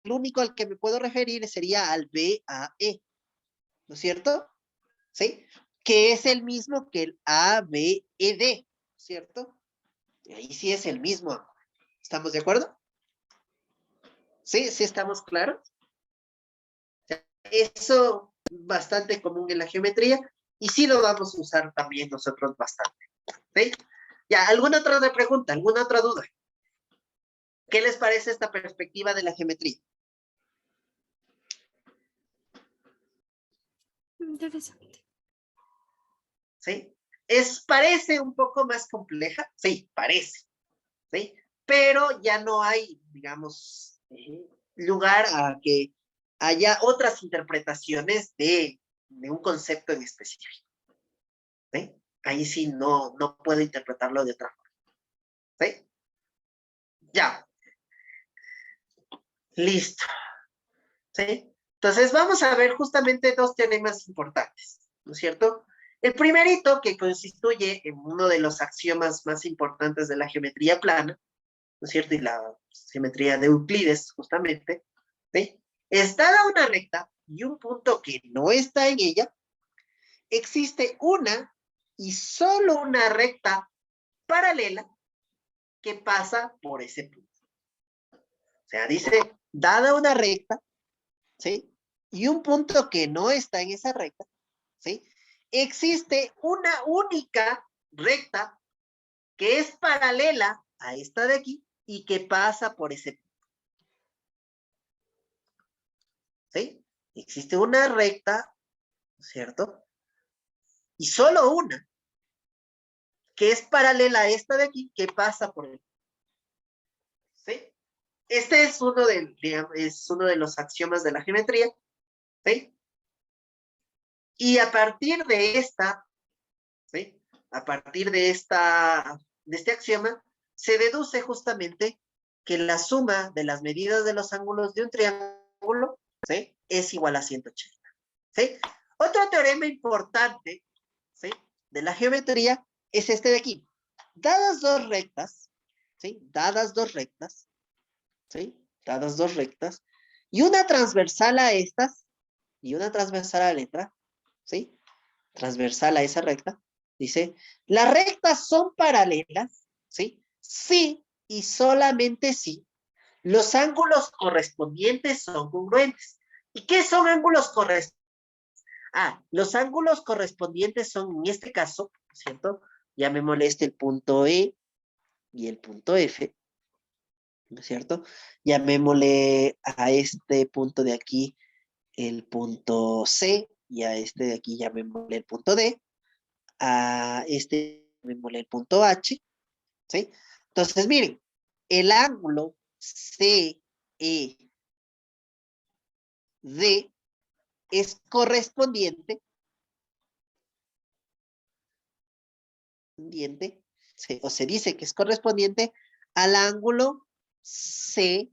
el único al que me puedo referir sería al BAE, ¿no es cierto? ¿Sí? Que es el mismo que el ABED, ¿cierto? Ahí sí es el mismo. ¿Estamos de acuerdo? ¿Sí? ¿Sí estamos claros? Eso bastante común en la geometría y sí lo vamos a usar también nosotros bastante. ¿Sí? Ya, ¿alguna otra pregunta? ¿Alguna otra duda? ¿Qué les parece esta perspectiva de la geometría? Interesante. ¿Sí? Parece un poco más compleja, sí, parece, ¿sí? Pero ya no hay, digamos, lugar a que haya otras interpretaciones de un concepto en específico, ¿sí? Ahí sí no puedo interpretarlo de otra forma, ¿sí? Ya, listo, ¿sí? Entonces vamos a ver justamente dos teoremas importantes, ¿no es cierto? El primerito, que constituye en uno de los axiomas más importantes de la geometría plana, ¿no es cierto? Y la geometría de Euclides, justamente, ¿sí? Es dada una recta y un punto que no está en ella, existe una y solo una recta paralela que pasa por ese punto. O sea, dice, dada una recta, ¿sí? Y un punto que no está en esa recta, ¿sí? Existe una única recta que es paralela a esta de aquí y que pasa por ese punto. ¿sí? Existe una recta, ¿cierto? Y solo una, que es paralela a esta de aquí, que pasa por el. ¿Sí? Este es es uno de los axiomas de la geometría, ¿sí? Y a partir de esta, ¿sí? A partir de este axioma, se deduce justamente que la suma de las medidas de los ángulos de un triángulo, ¿sí? Es igual a 180, ¿sí? Otro teorema importante, ¿sí? De la geometría es este de aquí. Dadas dos rectas, ¿sí? Dadas dos rectas, ¿sí? Dadas dos rectas, y una transversal a estas, y una transversal a la letra, ¿sí? Transversal a esa recta, dice, las rectas son paralelas, ¿sí? Sí y solamente sí, los ángulos correspondientes son congruentes. ¿Y qué son ángulos correspondientes? Los ángulos correspondientes son, en este caso, ¿cierto? Llamémosle el punto E y el punto F, ¿no es cierto? Llamémosle a este punto de aquí el punto C y a este de aquí llamémosle el punto D, a este llamémosle el punto H, ¿sí? Entonces, miren, el ángulo CED es correspondiente, o se dice que es correspondiente al ángulo CFH.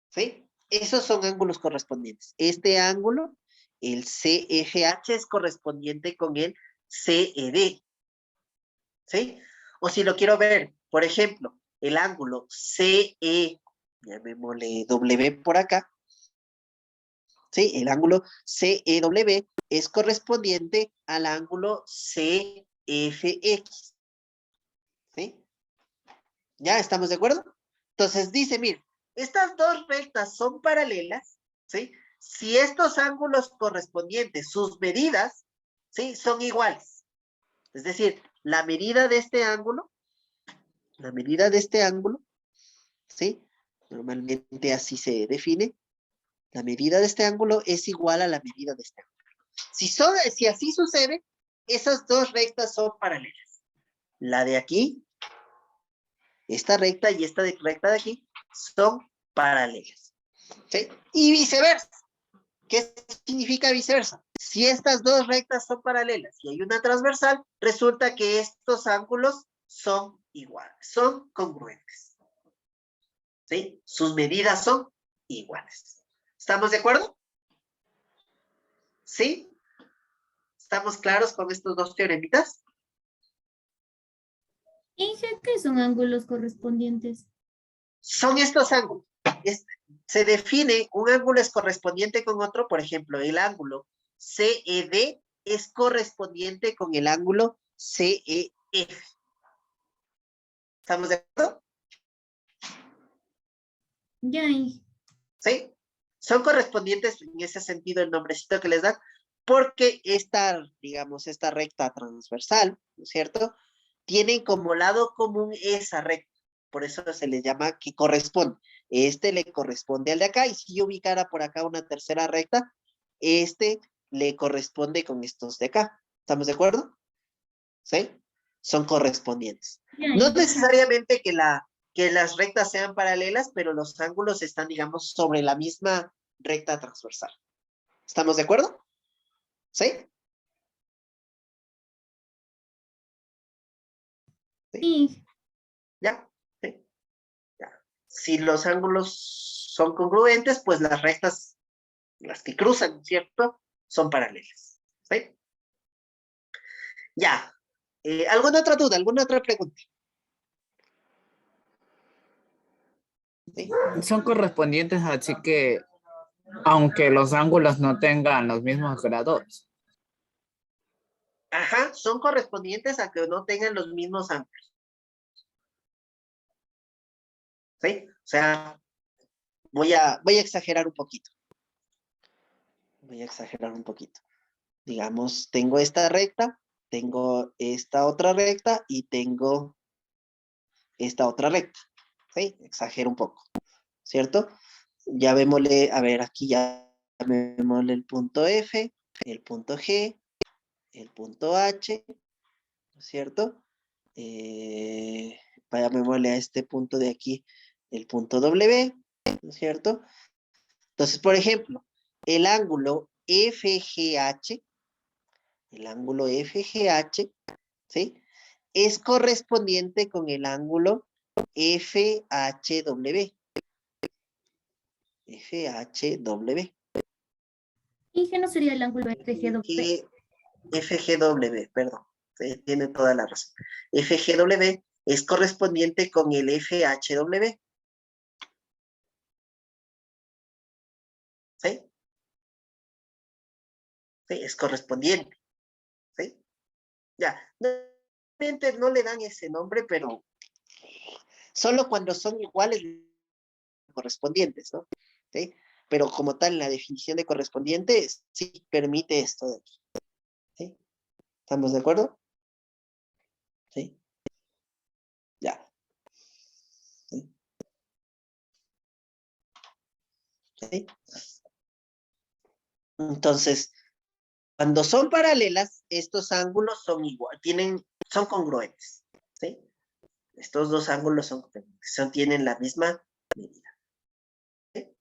¿Sí? Esos son ángulos correspondientes. Este ángulo, el CFH, es correspondiente con el CED. ¿Sí? O si lo quiero ver, por ejemplo, el ángulo CE, llamémosle W por acá, ¿sí? El ángulo CEW es correspondiente al ángulo CFX. ¿Sí? ¿Ya estamos de acuerdo? Entonces dice, mire, estas dos rectas son paralelas, ¿sí? Si estos ángulos correspondientes, sus medidas, ¿sí? Son iguales. Es decir, la medida de este ángulo, ¿sí? Normalmente así se define. La medida de este ángulo es igual a la medida de este ángulo. Si así sucede, esas dos rectas son paralelas. La de aquí, esta recta y esta recta de aquí, son paralelas. ¿Sí? Y viceversa. ¿Qué significa viceversa? Si estas dos rectas son paralelas y hay una transversal, resulta que estos ángulos son iguales, son congruentes. ¿Sí? Sus medidas son iguales. ¿Estamos de acuerdo? ¿Sí? ¿Estamos claros con estos dos teoremitas? Inge, ¿qué son ángulos correspondientes? Son estos ángulos. Se define un ángulo es correspondiente con otro, por ejemplo, el ángulo CED es correspondiente con el ángulo CEF. ¿Estamos de acuerdo? Ya, Inge. ¿Sí? Son correspondientes en ese sentido el nombrecito que les dan, porque digamos, esta recta transversal, ¿no es cierto? Tienen como lado común esa recta. Por eso se les llama que corresponde. Este le corresponde al de acá, y si yo ubicara por acá una tercera recta, este le corresponde con estos de acá. ¿Estamos de acuerdo? ¿Sí? Son correspondientes. Ya, No Inge. necesariamente que las rectas sean paralelas, pero los ángulos están, digamos, sobre la misma recta transversal. ¿Estamos de acuerdo? ¿Sí? Inge. ¿Ya? ¿Sí? Ya. Si los ángulos son congruentes, pues las rectas, las que cruzan, ¿cierto? Son paralelas. ¿Sí? Ya. ¿Alguna otra duda? ¿Alguna otra pregunta? ¿Sí? Son correspondientes, así que aunque los ángulos no tengan los mismos grados. Ajá, son correspondientes a que no tengan los mismos ángulos. ¿Sí? O sea, voy a exagerar un poquito. Voy a exagerar un poquito. Digamos, tengo esta recta, tengo esta otra recta y tengo esta otra recta. ¿Sí? Exagero un poco, ¿cierto? Ya vémosle, a ver, aquí ya vémosle el punto F, el punto G, el punto H, ¿no es cierto? Vayámosle a este punto de aquí, el punto W, ¿no es cierto? Entonces, por ejemplo, el ángulo FGH, ¿sí? Es correspondiente con el ángulo FHW. FHW. Inge no sería el ángulo FGW. FGW, perdón. Tiene toda la razón. FGW es correspondiente con el FHW. ¿Sí? Sí, es correspondiente. ¿Sí? Ya. Normalmente no le dan ese nombre, pero solo cuando son iguales correspondientes, ¿no? ¿Sí? Pero como tal, la definición de correspondiente sí permite esto de aquí. ¿Sí? ¿Estamos de acuerdo? ¿Sí? Ya. ¿Sí? ¿Sí? Entonces, cuando son paralelas, estos ángulos son igual, son congruentes. ¿Sí? Estos dos ángulos tienen la misma medida. ¿Sí?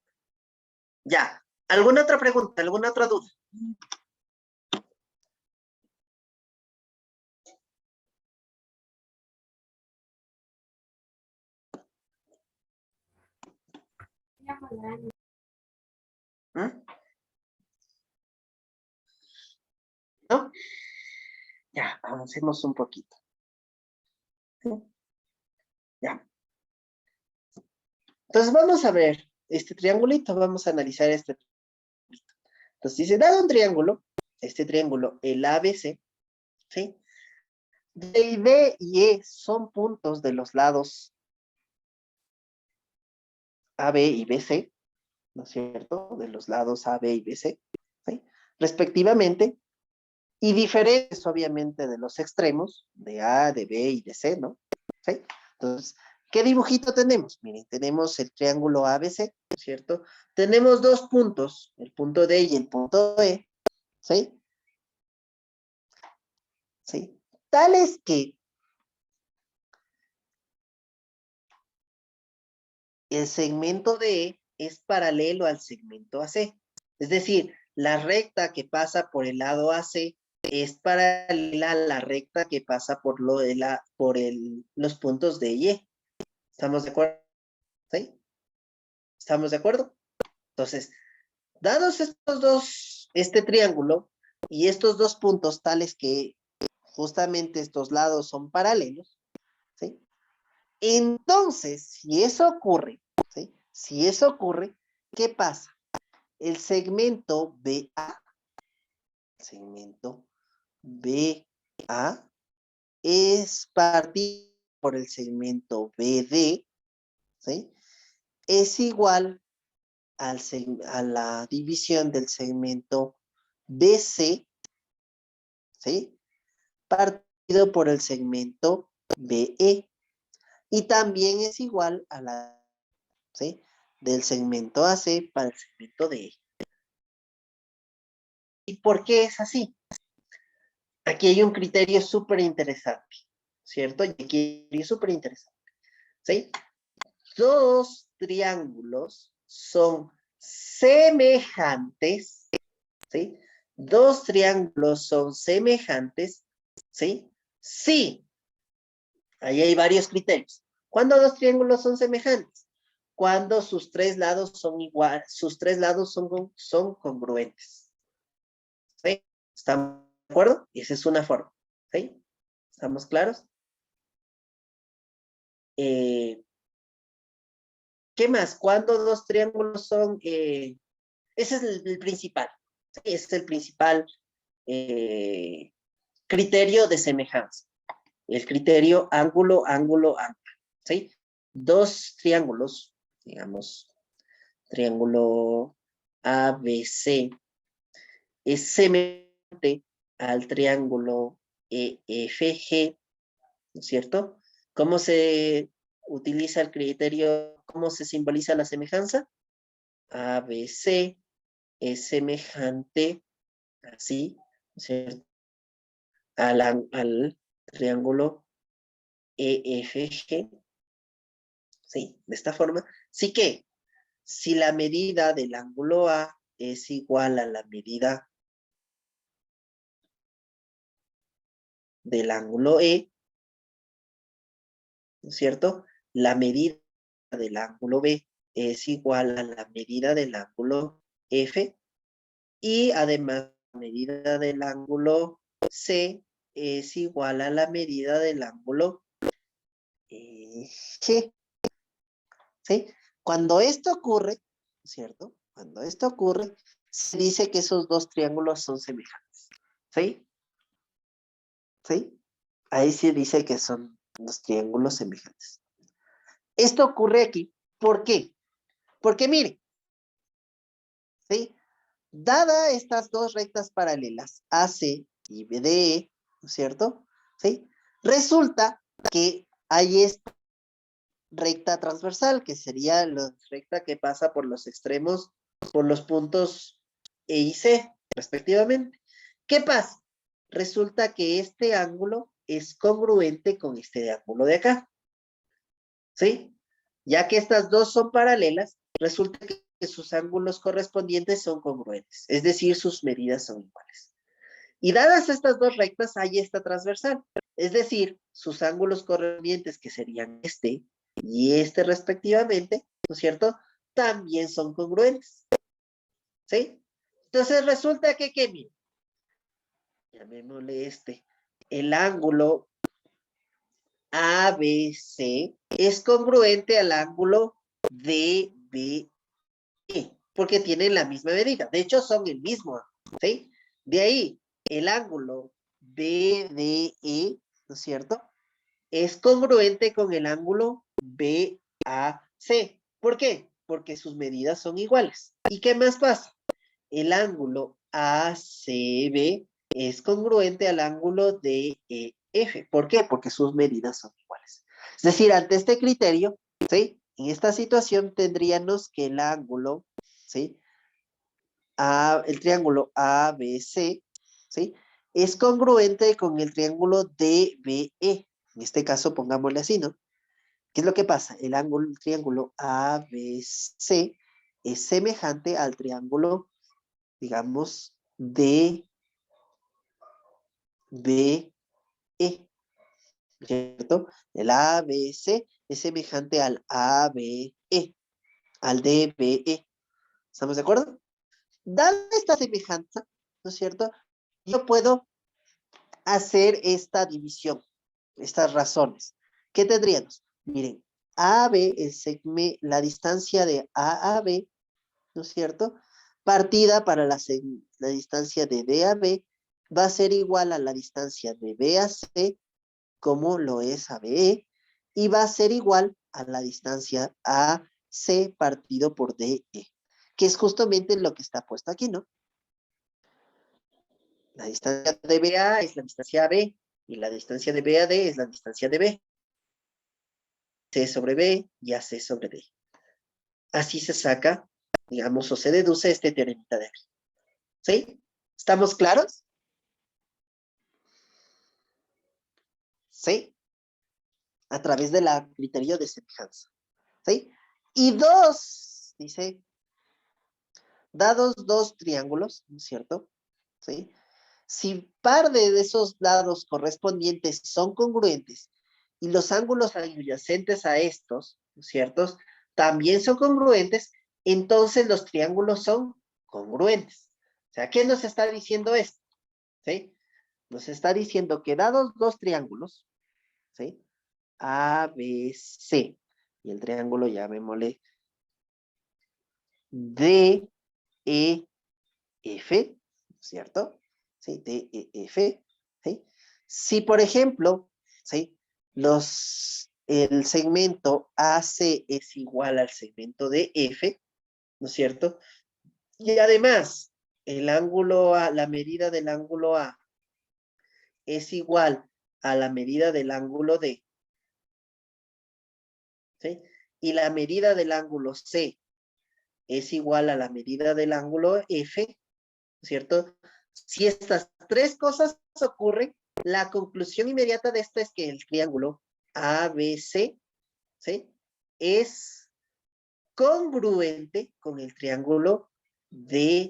Ya. ¿Alguna otra pregunta? ¿Alguna otra duda? ¿Mm? ¿No? Ya, avancemos un poquito. ¿Sí? Ya. Entonces vamos a ver este triangulito, vamos a analizar este. Entonces dice, dado un triángulo, este triángulo, el ABC, ¿sí? D y E son puntos de los lados AB y BC, ¿no es cierto? De los lados AB y BC, ¿sí? Respectivamente, y diferentes, obviamente, de los extremos, de A, de B y de C, ¿no? ¿Sí? Entonces, ¿qué dibujito tenemos? Miren, tenemos el triángulo ABC, ¿no es cierto? Tenemos dos puntos, el punto D y el punto E, ¿sí? ¿Sí? Tales que el segmento D es paralelo al segmento AC. Es decir, la recta que pasa por el lado AC es paralela a la recta que pasa por los puntos D y E. ¿Estamos de acuerdo? ¿Sí? ¿Estamos de acuerdo? Entonces, dados este triángulo y estos dos puntos tales que justamente estos lados son paralelos, ¿sí? Entonces, si eso ocurre, ¿sí? Si eso ocurre, ¿qué pasa? El segmento BA es partido por el segmento BD, ¿sí? Es igual a la división del segmento BC, ¿sí? Partido por el segmento BE. Y también es igual a la, ¿sí? Del segmento AC para el segmento DE. ¿Y por qué es así? Aquí hay un criterio súper interesante, ¿cierto? Y aquí es súper interesante, ¿sí? Dos triángulos son semejantes, ¿sí? Dos triángulos son semejantes, ¿sí? Sí, ahí hay varios criterios. ¿Cuándo dos triángulos son semejantes? Cuando sus tres lados son iguales, sus tres lados son congruentes. ¿Sí? ¿Estamos de acuerdo? Esa es una forma. ¿Sí? ¿Estamos claros? ¿Qué más? Cuando dos triángulos son... ese es el principal. ¿Sí? Ese es el principal criterio de semejanza. El criterio ángulo, ángulo, ángulo. ¿Sí? Dos triángulos, digamos, triángulo ABC, es semejante al triángulo EFG, ¿no es cierto? ¿Cómo se utiliza el criterio? ¿Cómo se simboliza la semejanza? ABC es semejante, así, ¿cierto? Al triángulo EFG, ¿sí? De esta forma. Así que, si la medida del ángulo A es igual a la medida del ángulo E, ¿no es cierto? La medida del ángulo B es igual a la medida del ángulo F y además la medida del ángulo C es igual a la medida del ángulo G. ¿Sí? Cuando esto ocurre, ¿cierto? Cuando esto ocurre, se dice que esos dos triángulos son semejantes. ¿Sí? ¿Sí? Ahí se dice que son los triángulos semejantes. Esto ocurre aquí. ¿Por qué? Porque mire, ¿sí? Dada estas dos rectas paralelas, AC y BDE, ¿no es cierto? ¿Sí? Resulta que hay esta recta transversal, que sería la recta que pasa por los extremos, por los puntos E y C, respectivamente. ¿Qué pasa? Resulta que este ángulo es congruente con este ángulo de acá. ¿Sí? Ya que estas dos son paralelas, resulta que sus ángulos correspondientes son congruentes, es decir, sus medidas son iguales. Y dadas estas dos rectas, hay esta transversal, es decir, sus ángulos correspondientes, que serían este y este respectivamente, ¿no es cierto? También son congruentes. ¿Sí? Entonces resulta que, miren, llamémosle el ángulo ABC es congruente al ángulo DBE, porque tienen la misma medida. De hecho, son el mismo, ¿sí? De ahí, el ángulo BDE, ¿no es cierto? Es congruente con el ángulo BAC. ¿Por qué? Porque sus medidas son iguales. ¿Y qué más pasa? El ángulo ACB es congruente al ángulo DEF. ¿Por qué? Porque sus medidas son iguales. Es decir, ante este criterio, ¿sí? En esta situación tendríamos que el ángulo, ¿sí? El triángulo ABC, ¿sí? Es congruente con el triángulo DBE. En este caso, pongámosle así, ¿no? ¿Qué es lo que pasa? El triángulo ABC es semejante al triángulo, digamos, DBE, ¿cierto? El ABC es semejante al ABE, al DBE. ¿Estamos de acuerdo? Dada esta semejanza, ¿no es cierto? Yo puedo hacer esta división, estas razones. ¿Qué tendríamos? Miren, AB es la distancia de A a B, ¿no es cierto? Partida para la distancia de D a B va a ser igual a la distancia de B a C, como lo es a BE, y va a ser igual a la distancia AC partido por DE, que es justamente lo que está puesto aquí, ¿no? La distancia de BA es la distancia AB, y la distancia de BAD es la distancia de B. C sobre B y AC sobre D. Así se saca, digamos, o se deduce este teoremita de aquí. ¿Sí? ¿Estamos claros? ¿Sí? A través del criterio de semejanza. ¿Sí? Y dice, dados dos triángulos, ¿no es cierto? ¿Sí? Si par de esos lados correspondientes son congruentes y los ángulos adyacentes a estos, ¿no es cierto? También son congruentes, entonces los triángulos son congruentes. O sea, ¿qué nos está diciendo esto? ¿Sí? Nos está diciendo que dados dos triángulos, ¿sí? ABC, y el triángulo llamémosle DEF, ¿cierto? ¿Sí? DEF, ¿sí? Si, por ejemplo, ¿sí? El segmento AC es igual al segmento DF, ¿no es cierto? Y además, el ángulo A, la medida del ángulo A es igual a la medida del ángulo D, ¿sí? Y la medida del ángulo C es igual a la medida del ángulo F, ¿cierto? Si estas tres cosas ocurren, la conclusión inmediata de esta es que el triángulo ABC, ¿sí?, es congruente con el triángulo DEF,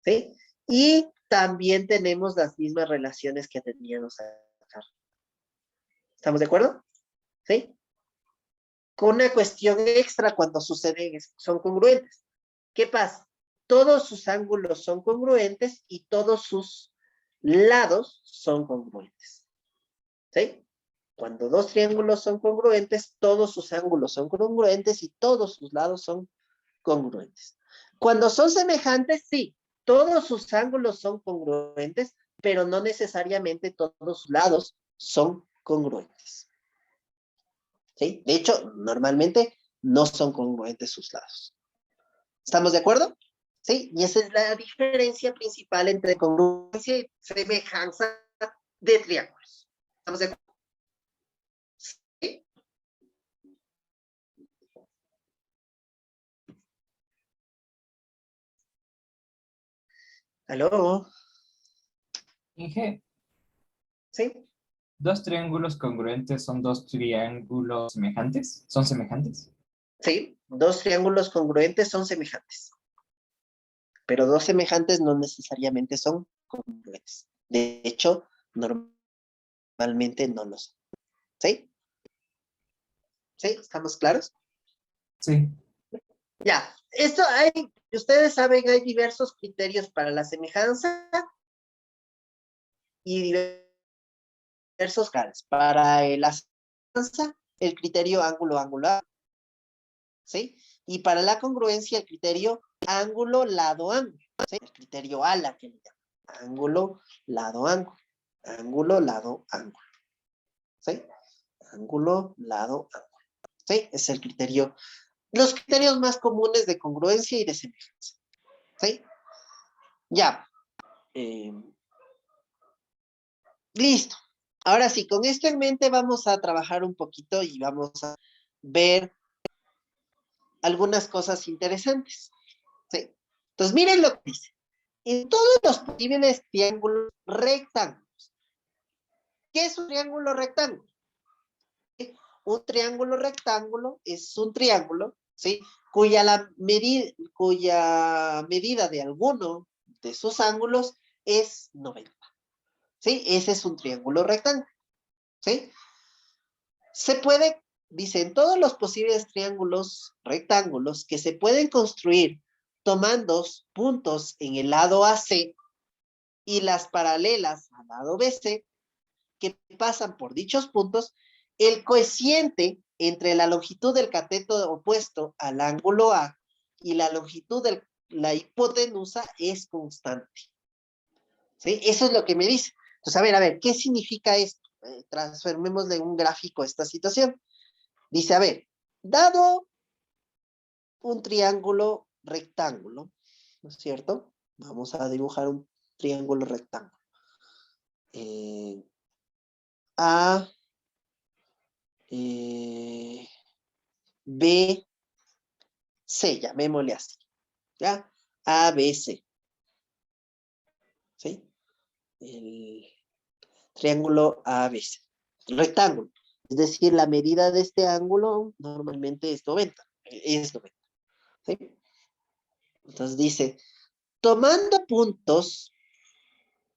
¿sí? Y también tenemos las mismas relaciones que teníamos acá. ¿Estamos de acuerdo? ¿Sí? Con una cuestión extra cuando suceden, son congruentes. ¿Qué pasa? Todos sus ángulos son congruentes y todos sus lados son congruentes. ¿Sí? Cuando dos triángulos son congruentes, todos sus ángulos son congruentes y todos sus lados son congruentes. Cuando son semejantes, sí, todos sus ángulos son congruentes, pero no necesariamente todos sus lados son congruentes. ¿Sí? De hecho, normalmente no son congruentes sus lados. ¿Estamos de acuerdo? ¿Sí? Y esa es la diferencia principal entre congruencia y semejanza de triángulos. ¿Estamos de acuerdo? ¿Sí? ¿Aló? Inge, ¿Sí? ¿dos triángulos congruentes son dos triángulos semejantes? ¿Son semejantes? Sí, dos triángulos congruentes son semejantes. Pero dos semejantes no necesariamente son congruentes. De hecho, normalmente no lo son. ¿Sí? ¿Sí? ¿Estamos claros? Sí. Ya, esto hay, ustedes saben, hay diversos criterios para la semejanza y diversos caras. Para la semejanza, el criterio ángulo angular, ¿sí? Y para la congruencia, el criterio ángulo lado ángulo, ¿sí? El criterio ala que le llaman. Ángulo lado ángulo. Ángulo lado ángulo. ¿Sí? Ángulo lado ángulo. ¿Sí? Es el criterio. Los criterios más comunes de congruencia y de semejanza. ¿Sí? Ya. Listo. Ahora sí, con esto en mente vamos a trabajar un poquito y vamos a ver algunas cosas interesantes. ¿Sí? Entonces, miren lo que dice. En todos los posibles triángulos rectángulos. ¿Qué es un triángulo rectángulo? ¿Sí? Un triángulo rectángulo es un triángulo, ¿sí?, cuya medida de alguno de sus ángulos es 90. ¿Sí? Ese es un triángulo rectángulo. ¿Sí? Se puede, dicen, todos los posibles triángulos rectángulos que se pueden construir tomando puntos en el lado AC y las paralelas al lado BC que pasan por dichos puntos, el coeficiente entre la longitud del cateto opuesto al ángulo A y la longitud de la hipotenusa es constante. ¿Sí? Eso es lo que me dice. Entonces, a ver, ¿qué significa esto? Transformémosle un gráfico a esta situación. Dice, a ver, dado un triángulo rectángulo, ¿no es cierto? Vamos a dibujar un triángulo rectángulo. A, B, C, llamémosle así. ¿Ya? A, B, C. ¿Sí? El triángulo ABC. Rectángulo. Es decir, la medida de este ángulo normalmente es 90. Es 90. ¿Sí? Entonces dice, tomando puntos,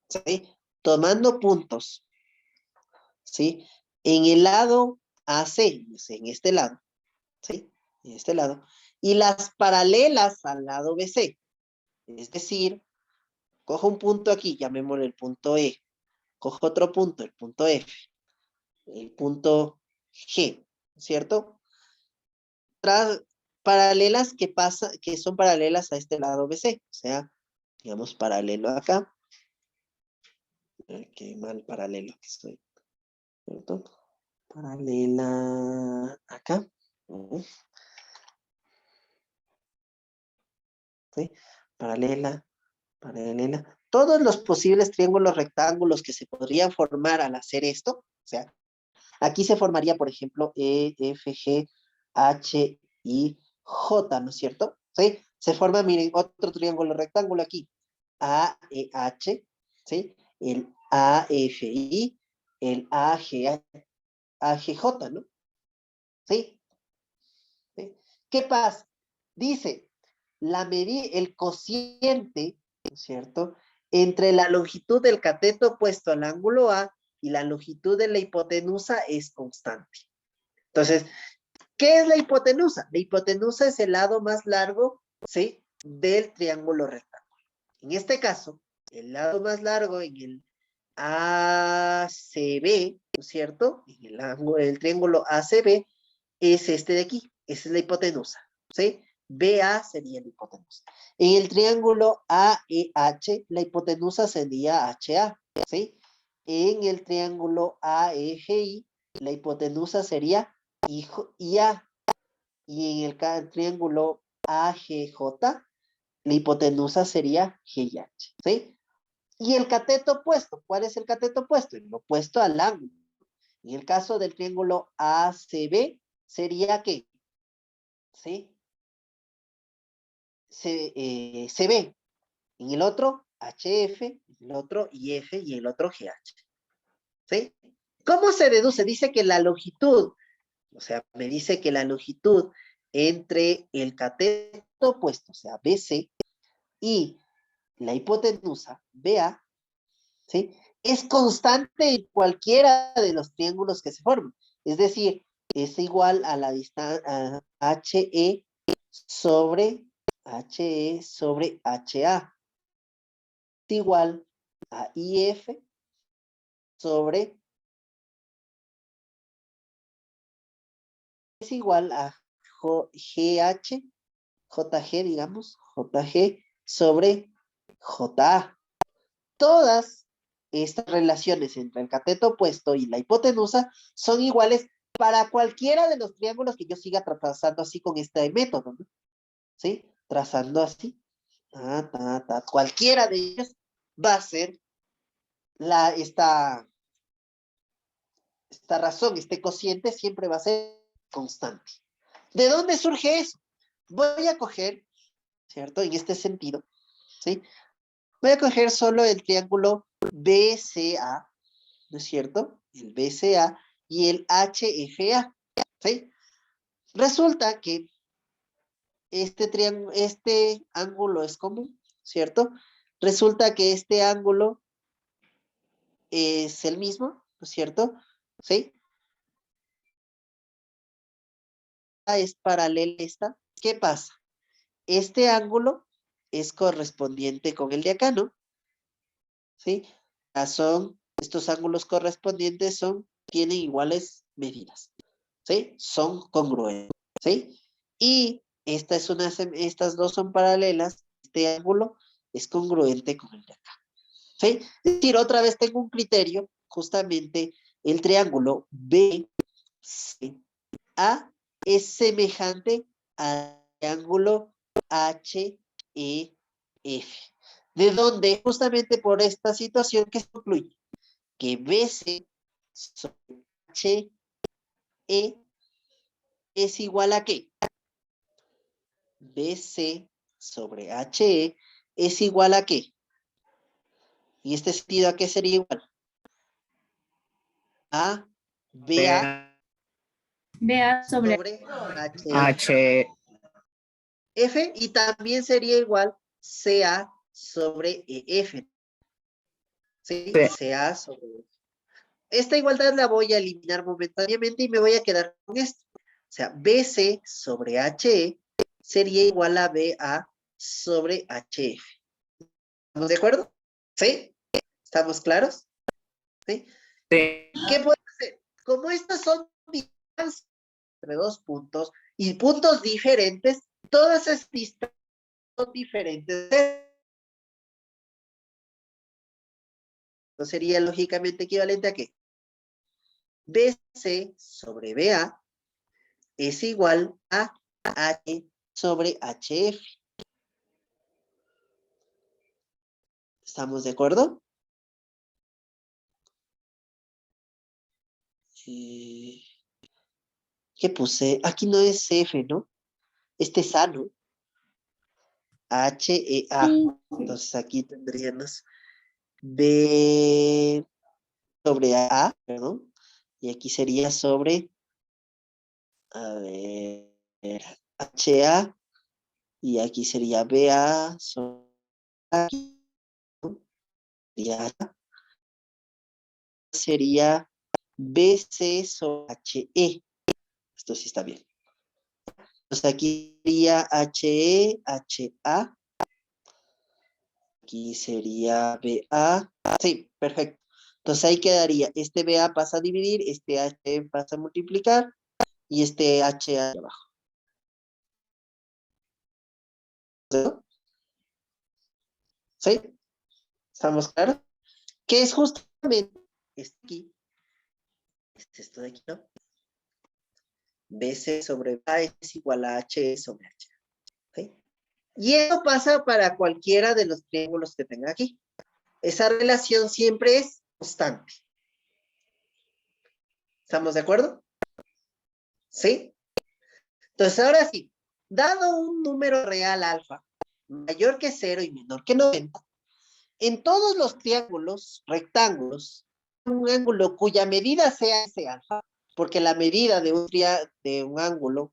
¿sí? Tomando puntos, ¿sí? En el lado AC, en este lado, ¿sí? En este lado. Y las paralelas al lado BC. Es decir, cojo un punto aquí, llamémosle el punto E. Cojo otro punto, el punto F. El punto G, ¿cierto? Paralelas que son paralelas a este lado BC. O sea, digamos paralelo acá. Qué mal paralelo que estoy. ¿Cierto? Paralela acá. ¿Sí? Paralela. Todos los posibles triángulos rectángulos que se podrían formar al hacer esto, o sea, aquí se formaría, por ejemplo, E, F, G, H, y J, ¿no es cierto? ¿Sí? Se forma, miren, otro triángulo rectángulo aquí. AEH, ¿sí? El AFI, el AGJ, ¿no? ¿Sí? ¿Sí? ¿Qué pasa? Dice, el cociente, ¿no es cierto? Entre la longitud del cateto opuesto al ángulo A y la longitud de la hipotenusa es constante. Entonces, ¿qué es la hipotenusa? La hipotenusa es el lado más largo, ¿sí? Del triángulo rectángulo. En este caso, el lado más largo en el ACB, ¿no es cierto? En el triángulo ACB es este de aquí. Esa es la hipotenusa, ¿sí? BA sería la hipotenusa. En el triángulo AEH, la hipotenusa sería HA, ¿sí? En el triángulo AEGI, la hipotenusa sería IA. Y en el triángulo AGJ, la hipotenusa sería GH, ¿sí? Y el cateto opuesto, ¿cuál es el cateto opuesto? El opuesto al ángulo. En el caso del triángulo ACB, sería ¿qué? ¿Sí? CB. En el otro, HF, en el otro IF y el otro GH. ¿Sí? ¿Cómo se deduce? Dice que la longitud, o sea, me dice que la longitud entre el cateto opuesto, o sea, BC, y la hipotenusa, BA, ¿sí? Es constante en cualquiera de los triángulos que se forman. Es decir, es igual a la distancia HE sobre HA. Es igual a IF sobre, es igual a GH, JG, digamos, JG sobre JA. Todas estas relaciones entre el cateto opuesto y la hipotenusa son iguales para cualquiera de los triángulos que yo siga trazando así con este método, ¿no? ¿Sí? Trazando así. Cualquiera de ellos va a ser esta razón, este cociente siempre va a ser constante. ¿De dónde surge eso? Voy a coger, ¿cierto? En este sentido, ¿sí? Voy a coger solo el triángulo BCA, ¿no es cierto? El BCA y el HFA, ¿sí? Resulta que este ángulo es común, ¿cierto? Resulta que este ángulo es el mismo, ¿no es cierto? ¿Sí? Es paralela a esta. ¿Qué pasa? Este ángulo es correspondiente con el de acá, ¿no? ¿Sí? Estos ángulos correspondientes tienen iguales medidas, ¿sí? Son congruentes, ¿sí? Y estas dos son paralelas, este ángulo es congruente con el de acá, ¿sí? Es decir, otra vez tengo un criterio, justamente el triángulo BCA es semejante al triángulo HEF. De donde justamente por esta situación que se concluye que BC sobre HE es igual a ¿qué? BC sobre HE es igual a ¿qué? ¿Y este sentido a qué sería igual? A BA Vea sobre sobre HE. H, F y también sería igual CA sobre EF. ¿Sí? sí, CA sobre EF. Esta igualdad la voy a eliminar momentáneamente y me voy a quedar con esto. O sea, BC sobre HE sería igual a BA sobre HF. ¿Estamos de acuerdo? ¿Sí? ¿Estamos claros? ¿Sí? sí. ¿Qué puede hacer? Como estas son distancias entre dos puntos y puntos diferentes, todas esas distancias son diferentes. Sería lógicamente equivalente a ¿qué? BC sobre BA es igual a H sobre HF. ¿Estamos de acuerdo? ¿Qué puse? Aquí no es F, ¿no? Este es A, ¿no? HEA. Sí. Entonces aquí tendríamos B sobre A, perdón. Y aquí sería sobre, a ver, HA. Y aquí sería BA sobre aquí, ¿no? Sería BC sobre HE. Esto sí está bien. Entonces aquí sería HE, HA. Aquí sería BA. Sí, perfecto. Entonces ahí quedaría, este BA pasa a dividir, este HE pasa a multiplicar y este HA de abajo. ¿No? ¿Sí? ¿Estamos claros? Que es justamente este aquí. Esto de aquí, ¿no? BC sobre A es igual a HE sobre H. ¿Sí? Y eso pasa para cualquiera de los triángulos que tenga aquí. Esa relación siempre es constante. ¿Estamos de acuerdo? ¿Sí? Entonces, ahora sí, dado un número real alfa mayor que 0 y menor que 90, en todos los triángulos, rectángulos, un ángulo cuya medida sea ese alfa, porque la medida de un ángulo,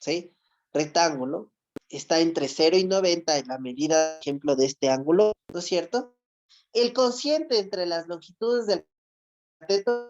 ¿sí? Rectángulo, está entre 0 y 90 en la medida, por ejemplo, de este ángulo, ¿no es cierto? El cociente entre las longitudes del cateto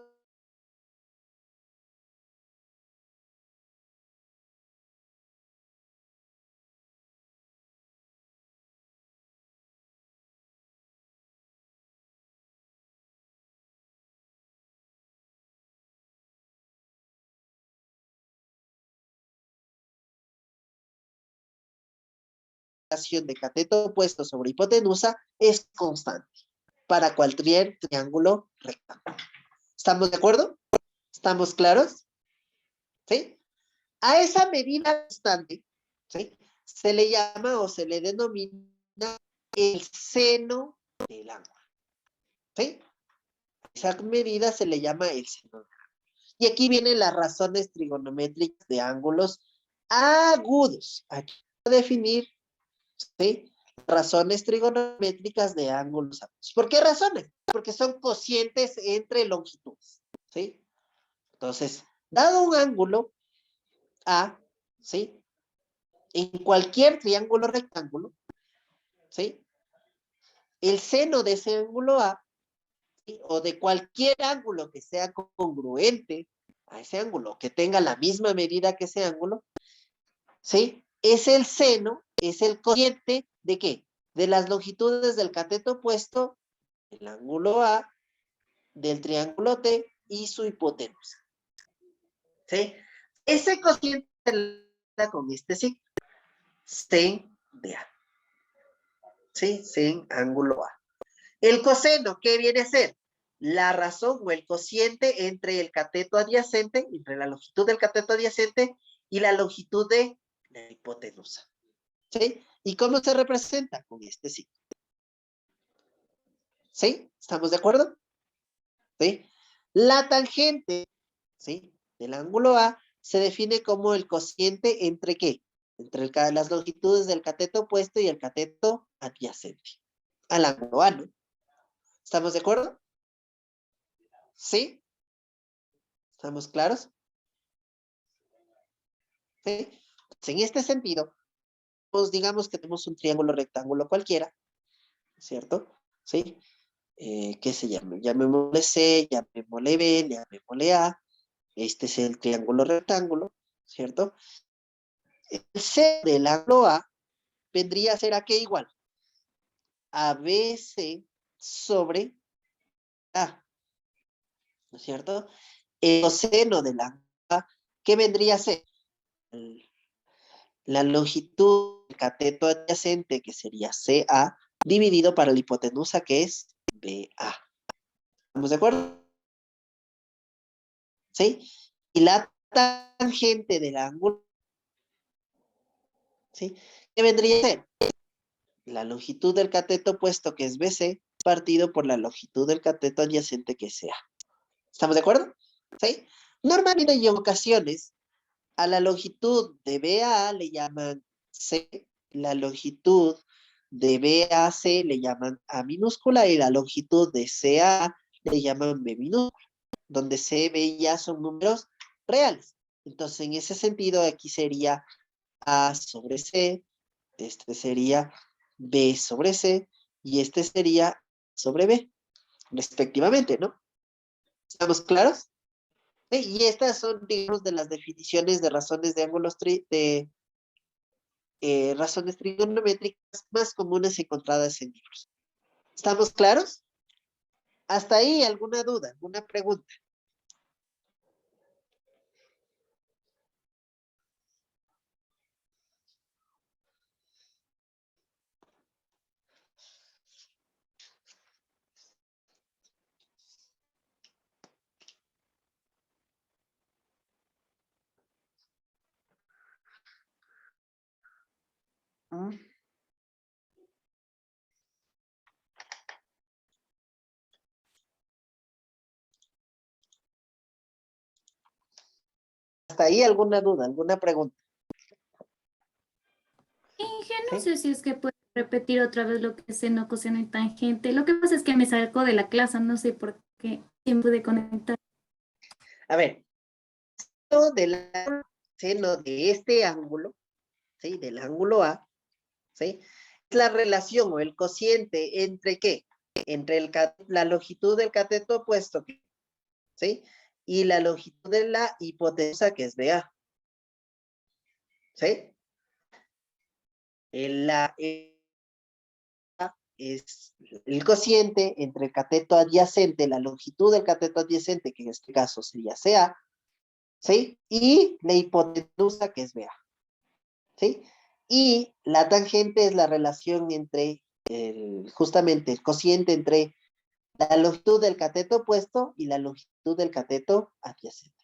de cateto opuesto sobre hipotenusa es constante para cualquier triángulo rectángulo. ¿Estamos de acuerdo? ¿Estamos claros? ¿Sí? A esa medida constante, ¿sí? Se le llama o se le denomina el seno del ángulo. ¿Sí? Esa medida se le llama el seno del ángulo. Y aquí vienen las razones trigonométricas de ángulos agudos. Aquí voy a definir, ¿sí? Razones trigonométricas de ángulos agudos. ¿Por qué razones? Porque son cocientes entre longitudes. ¿Sí? Entonces, dado un ángulo A, ¿sí? En cualquier triángulo rectángulo, ¿sí? El seno de ese ángulo A, ¿sí? O de cualquier ángulo que sea congruente a ese ángulo, que tenga la misma medida que ese ángulo, ¿sí? Es el seno, es el cociente ¿de qué? De las longitudes del cateto opuesto, el ángulo A, del triángulo T y su hipotenusa. ¿Sí? Ese cociente con este signo, sen de A. ¿Sí? Sen ángulo A. El coseno, ¿qué viene a ser? La razón o el cociente entre el cateto adyacente, entre la longitud del cateto adyacente y la longitud de la hipotenusa. ¿Sí? ¿Y cómo se representa? Con este signo. ¿Sí? ¿Estamos de acuerdo? ¿Sí? La tangente, ¿sí? Del ángulo A se define como el cociente entre ¿qué? Entre las longitudes del cateto opuesto y el cateto adyacente. Al ángulo A, ¿no? ¿Estamos de acuerdo? ¿Sí? ¿Estamos claros? ¿Sí? Pues en este sentido, pues digamos que tenemos un triángulo rectángulo cualquiera, ¿cierto? ¿Sí? ¿Qué se llama? Llamémosle C, llamémosle B, llamémosle A. Este es el triángulo rectángulo, ¿cierto? El C del ángulo A vendría a ser ¿a qué igual? ABC sobre A, ¿no es cierto? El coseno del ángulo A, ¿qué vendría a ser? La longitud del cateto adyacente, que sería CA, dividido para la hipotenusa, que es BA. ¿Estamos de acuerdo? ¿Sí? Y la tangente del ángulo, ¿sí? ¿Qué vendría a ser? La longitud del cateto opuesto, que es BC, partido por la longitud del cateto adyacente, que es CA. ¿Estamos de acuerdo? ¿Sí? Normalmente y en ocasiones A la longitud de BA le llaman C, la longitud de BAC le llaman A minúscula y la longitud de CA le llaman B minúscula, donde C, B y A son números reales. Entonces, en ese sentido, aquí sería A sobre C, este sería B sobre C y este sería sobre B, respectivamente, ¿no? ¿Estamos claros? Sí, y estas son, digamos, de las definiciones de razones de ángulos razones trigonométricas más comunes encontradas en libros. ¿Estamos claros? Hasta ahí, ¿alguna duda, alguna pregunta? ¿Mm? Hasta ahí, ¿alguna duda, alguna pregunta? Inge, no ¿Sí? sé si es que puedo repetir otra vez lo que es seno, coseno y tangente. Lo que pasa es que me salgo de la clase, no sé por qué. ¿Quién pude conectar? A ver, del seno de este ángulo, ¿sí? Del ángulo A, ¿sí? Es la relación o el cociente entre ¿qué? Entre la longitud del cateto opuesto, ¿sí? Y la longitud de la hipotenusa, que es BA. ¿Sí? Es el cociente entre el cateto adyacente, la longitud del cateto adyacente, que en este caso sería CA, ¿sí? Y la hipotenusa, que es BA, ¿sí? Y la tangente es la relación entre, justamente, el cociente entre la longitud del cateto opuesto y la longitud del cateto adyacente.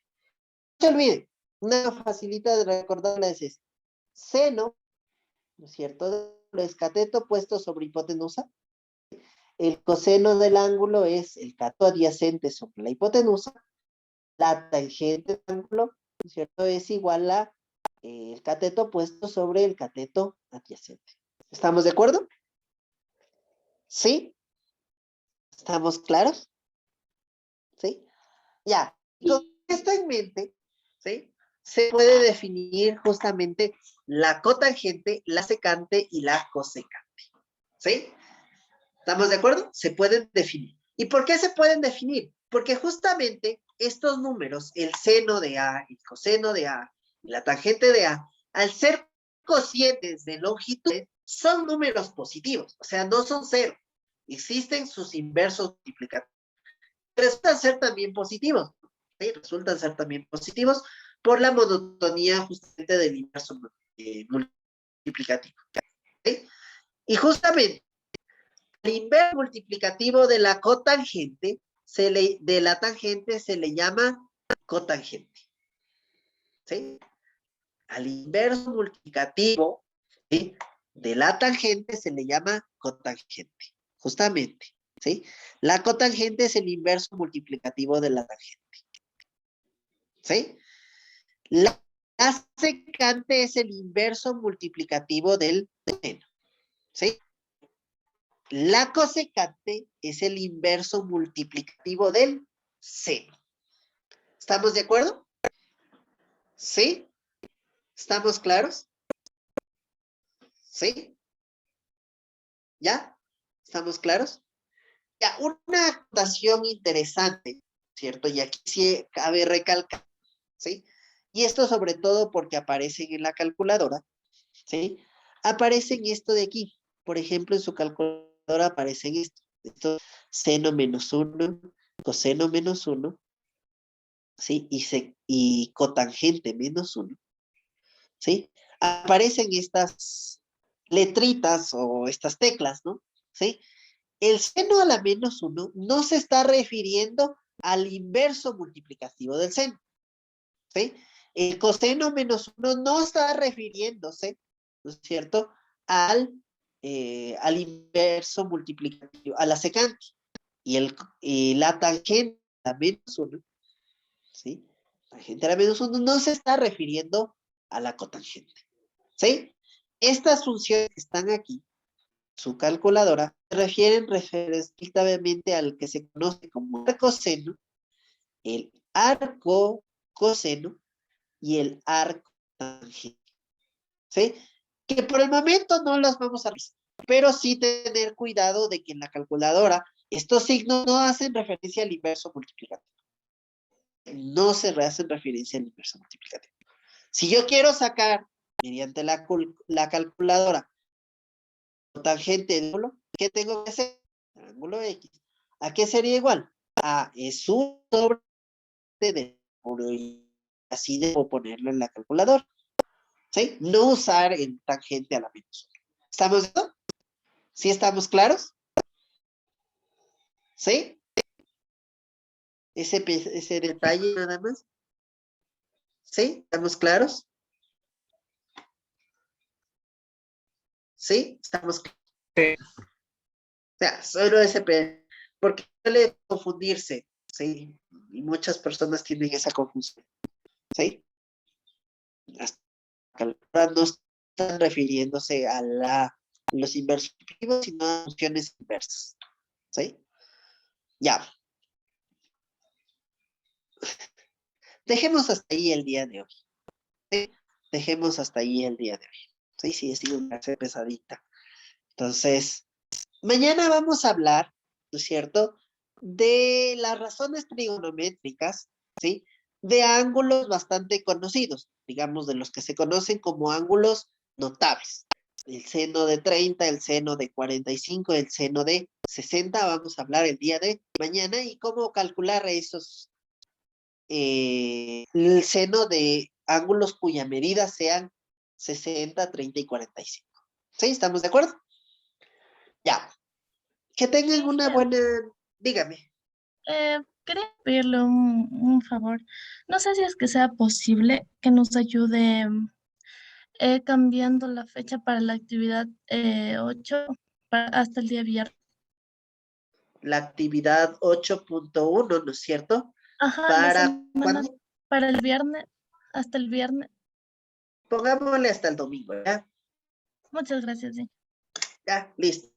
No se olviden, una facilita de recordarla es seno, ¿no es cierto? Es cateto opuesto sobre hipotenusa. El coseno del ángulo es el cateto adyacente sobre la hipotenusa. La tangente del ángulo, ¿no es cierto? Es igual a el cateto opuesto sobre el cateto adyacente. ¿Estamos de acuerdo? ¿Sí? ¿Estamos claros? ¿Sí? Ya. Con esto en mente, ¿sí? Se puede definir justamente la cotangente, la secante y la cosecante. ¿Sí? ¿Estamos de acuerdo? Se pueden definir. ¿Y por qué se pueden definir? Porque justamente estos números, el seno de A, el coseno de A y la tangente de A, al ser cocientes de longitud, son números positivos, o sea, no son cero. Existen sus inversos multiplicativos. Resultan ser también positivos, ¿sí? Resultan ser también positivos por la monotonía justamente del inverso multiplicativo. ¿Sí? Y justamente el inverso multiplicativo de la cotangente, de la tangente se le llama cotangente. ¿Sí? Al inverso multiplicativo, ¿sí? De la tangente se le llama cotangente, justamente. ¿Sí? La cotangente es el inverso multiplicativo de la tangente. ¿Sí? La secante es el inverso multiplicativo del seno. ¿Sí? La cosecante es el inverso multiplicativo del seno. ¿Estamos de acuerdo? ¿Sí? ¿Estamos claros? ¿Sí? ¿Ya? ¿Estamos claros? Ya, una acotación interesante, ¿cierto? Y aquí sí cabe recalcar, ¿sí? Y esto sobre todo porque aparecen en la calculadora, ¿sí? Aparecen esto de aquí. Por ejemplo, en su calculadora aparecen esto seno menos 1, coseno menos 1, ¿sí? Y cotangente menos 1, ¿sí? Aparecen estas letritas o estas teclas, ¿no? ¿Sí? El seno a la menos 1 no se está refiriendo al inverso multiplicativo del seno, ¿sí? El coseno menos 1 no está refiriéndose, ¿no es cierto?, al inverso multiplicativo, a la secante. Y la tangente a menos 1, ¿sí? Tangente a la menos 1 no se está refiriendo a la cotangente. ¿Sí? Estas funciones que están aquí, su calculadora, se refieren respectivamente al que se conoce como arco seno, el arco coseno y el arco tangente. ¿Sí? Que por el momento no las vamos a revisar, pero sí tener cuidado de que en la calculadora estos signos no hacen referencia al inverso multiplicativo. No se hacen referencia al inverso multiplicativo. Si yo quiero sacar mediante la calculadora tangente de ángulo, ¿qué tengo que hacer? Ángulo X. ¿A qué sería igual? A es 1 sobre de así debo ponerlo en la calculadora. ¿Sí? No usar el tangente a la menos 1. ¿Estamos de acuerdo? ¿Sí estamos claros? ¿Sí? Ese detalle nada más. ¿Sí? ¿Estamos claros? ¿Sí? ¿Estamos claros? Sí. O sea, solo ese porque suele confundirse, ¿sí? Y muchas personas tienen esa confusión, ¿sí? Las calculadoras no están refiriéndose a los inversos, sino a funciones inversas, ¿sí? Ya. Dejemos hasta ahí el día de hoy, ¿sí? Dejemos hasta ahí el día de hoy, ¿sí? Sí, ha sido una clase pesadita. Entonces, mañana vamos a hablar, ¿no es cierto?, de las razones trigonométricas, ¿sí? De ángulos bastante conocidos, digamos, de los que se conocen como ángulos notables. El seno de 30, el seno de 45, el seno de 60, vamos a hablar el día de mañana y cómo calcular esos, el seno de ángulos cuya medida sean 60, 30 y 45. ¿Sí? ¿Estamos de acuerdo? Ya. Que tengan una buena... Dígame. Quería pedirle un favor. No sé si es que sea posible que nos ayude cambiando la fecha para la actividad 8 hasta el día viernes. La actividad 8.1, ¿no es cierto? Ajá, la ¿Para semana cuándo? para el viernes, hasta el viernes. Pongámosle hasta el domingo, ¿ya? Muchas gracias, sí. Ya, listo.